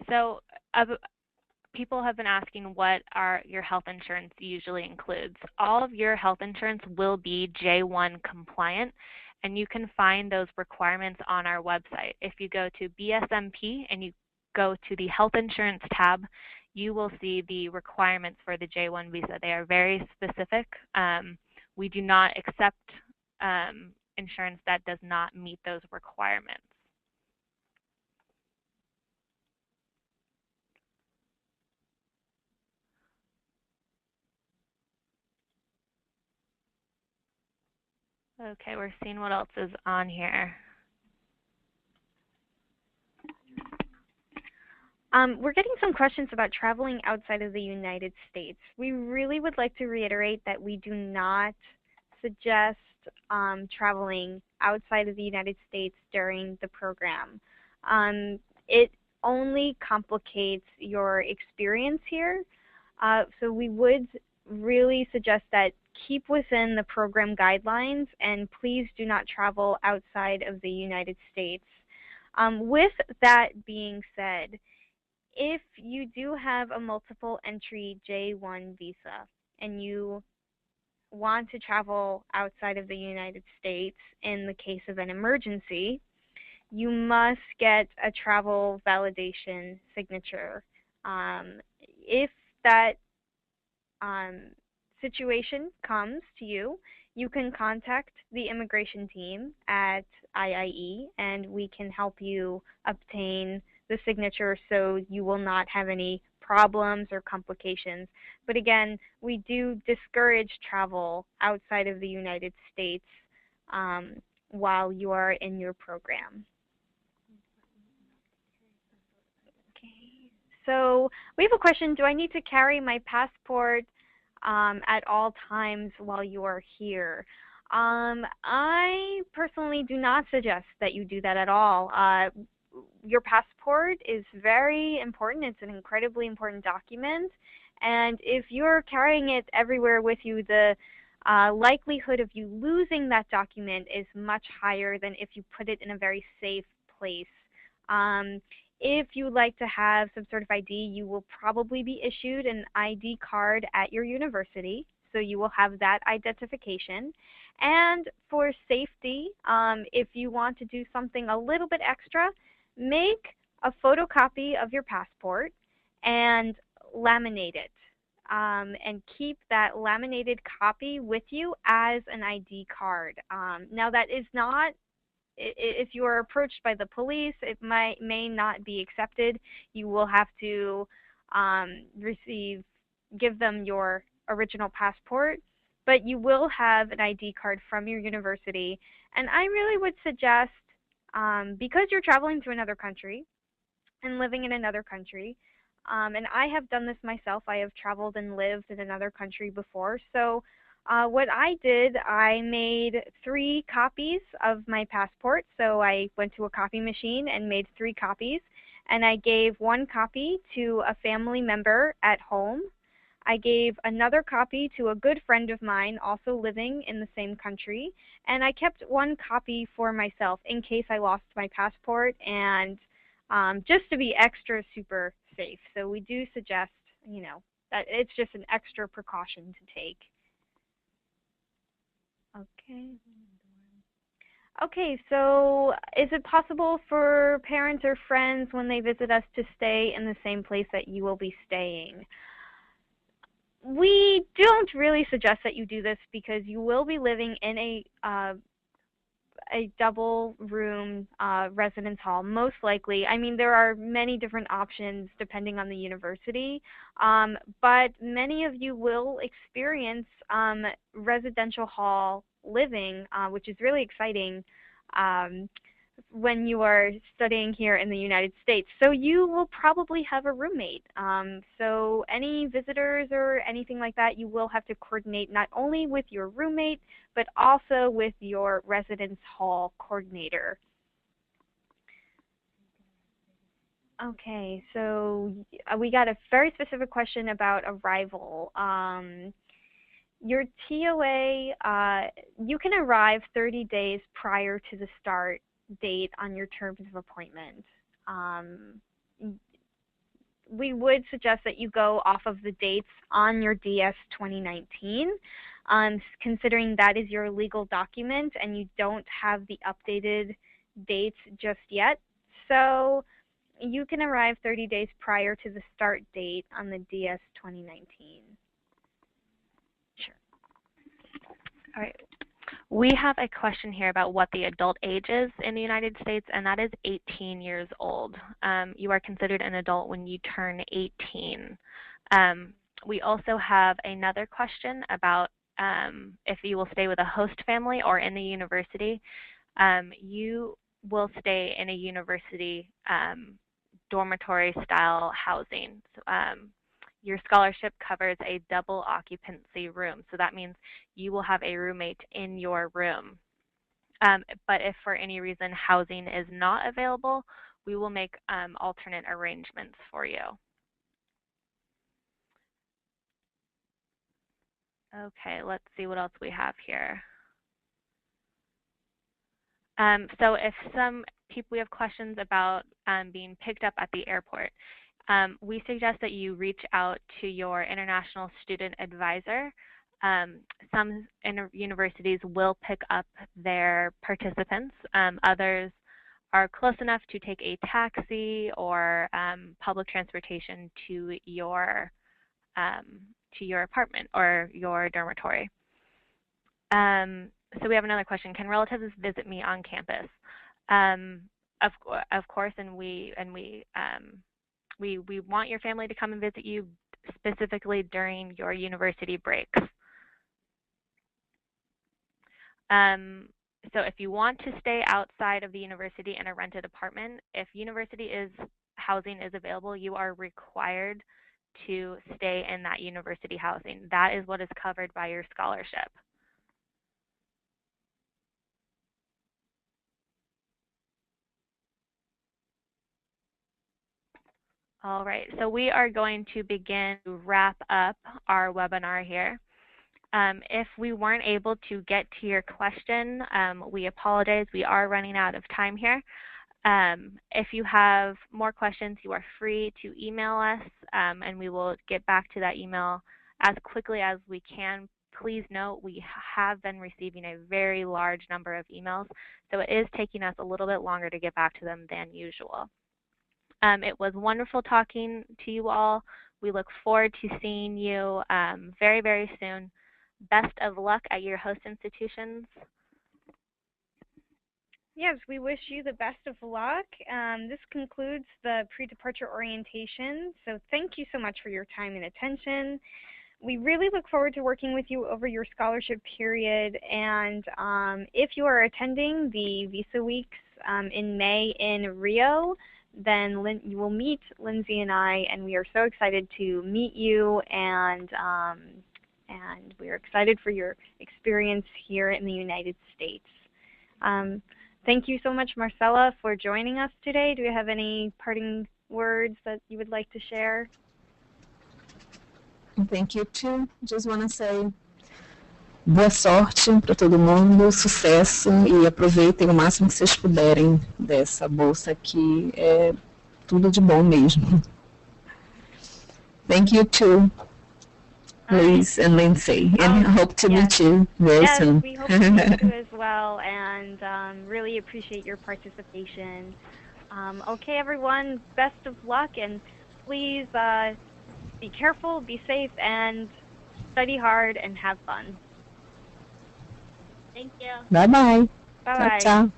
So people have been asking what your health insurance usually includes. All of your health insurance will be J1 compliant, and you can find those requirements on our website. If you go to BSMP and you go to the health insurance tab, you will see the requirements for the J1 visa. They are very specific. We do not accept insurance that does not meet those requirements. Okay, we're seeing what else is on here. We're getting some questions about traveling outside of the United States. We really would like to reiterate that we do not suggest traveling outside of the United States during the program. It only complicates your experience here. So we would really suggest that keep within the program guidelines and please do not travel outside of the United States. With that being said, if you do have a multiple entry J1 visa and you want to travel outside of the United States in the case of an emergency, you must get a travel validation signature. If that situation comes to you, you can contact the immigration team at IIE and we can help you obtain the signature so you will not have any problems or complications. But again, we do discourage travel outside of the United States while you are in your program. Okay. So we have a question, do I need to carry my passport at all times while you are here? I personally do not suggest that you do that at all. Your passport is very important. It's an incredibly important document. And if you're carrying it everywhere with you, the likelihood of you losing that document is much higher than if you put it in a very safe place. If you like to have some sort of ID, you will probably be issued an ID card at your university. So you will have that identification. And for safety, if you want to do something a little bit extra, make a photocopy of your passport and laminate it. And keep that laminated copy with you as an ID card. Now that is not, if you are approached by the police, it may not be accepted. You will have to give them your original passport, but you will have an ID card from your university. And I really would suggest, because you're traveling to another country and living in another country, and I have done this myself. I have traveled and lived in another country before. So what I did, I made 3 copies of my passport. So I went to a copy machine and made 3 copies. And I gave 1 copy to a family member at home. I gave another copy to a good friend of mine also living in the same country. And I kept 1 copy for myself in case I lost my passport, and just to be extra super safe. So we do suggest, that it's just an extra precaution to take. Okay. Okay, so is it possible for parents or friends when they visit us to stay in the same place that you will be staying? We don't really suggest that you do this because you will be living in a double room residence hall, most likely. I mean, there are many different options depending on the university, but many of you will experience residential hall living, which is really exciting when you are studying here in the United States. So you will probably have a roommate. So any visitors or anything like that, you will have to coordinate not only with your roommate, but also with your residence hall coordinator. Okay, so we got a very specific question about arrival. Your TOA, you can arrive 30 days prior to the start date on your terms of appointment. We would suggest that you go off of the dates on your DS 2019, considering that is your legal document and you don't have the updated dates just yet. So you can arrive 30 days prior to the start date on the DS 2019. Sure. All right. We have a question here about what the adult age is in the United States, and that is 18 years old. You are considered an adult when you turn 18. We also have another question about if you will stay with a host family or in the university. You will stay in a university dormitory style housing. So, your scholarship covers a double occupancy room, so that means you will have a roommate in your room. But if for any reason housing is not available, we will make alternate arrangements for you. Okay, let's see what else we have here. So if some people, we have questions about being picked up at the airport. We suggest that you reach out to your international student advisor. Some universities will pick up their participants. Others are close enough to take a taxi or public transportation to your apartment or your dormitory. So we have another question. Can relatives visit me on campus? Of course, and we want your family to come and visit you specifically during your university breaks. So if you want to stay outside of the university in a rented apartment, if university housing is available, you are required to stay in that university housing. That is what is covered by your scholarship. All right, so we are going to begin to wrap up our webinar here. If we weren't able to get to your question, we apologize. We are running out of time here. If you have more questions, you are free to email us, and we will get back to that email as quickly as we can. Please note we have been receiving a very large number of emails, so it is taking us a little bit longer to get back to them than usual. It was wonderful talking to you all. We look forward to seeing you very, very soon. Best of luck at your host institutions. Yes, we wish you the best of luck. This concludes the pre-departure orientation. So thank you so much for your time and attention. We really look forward to working with you over your scholarship period, and if you are attending the Visa Weeks in May in Rio, then you will meet Lindsay and I, and we are so excited to meet you, and we are excited for your experience here in the United States. Thank you so much, Marcella, for joining us today. Do you have any parting words that you would like to share? Thank you too. Just want to say boa sorte para todo mundo, sucesso, e aproveitem o máximo que vocês puderem dessa bolsa aqui. É tudo de bom mesmo. Thank you too, Liz and Lindsay, and hope to meet you very soon. Yes, we hope to meet you as well, and really appreciate your participation. Okay, everyone, best of luck, and please be careful, be safe, and study hard and have fun. Thank you. Bye bye. Bye-bye. Tchau, tchau.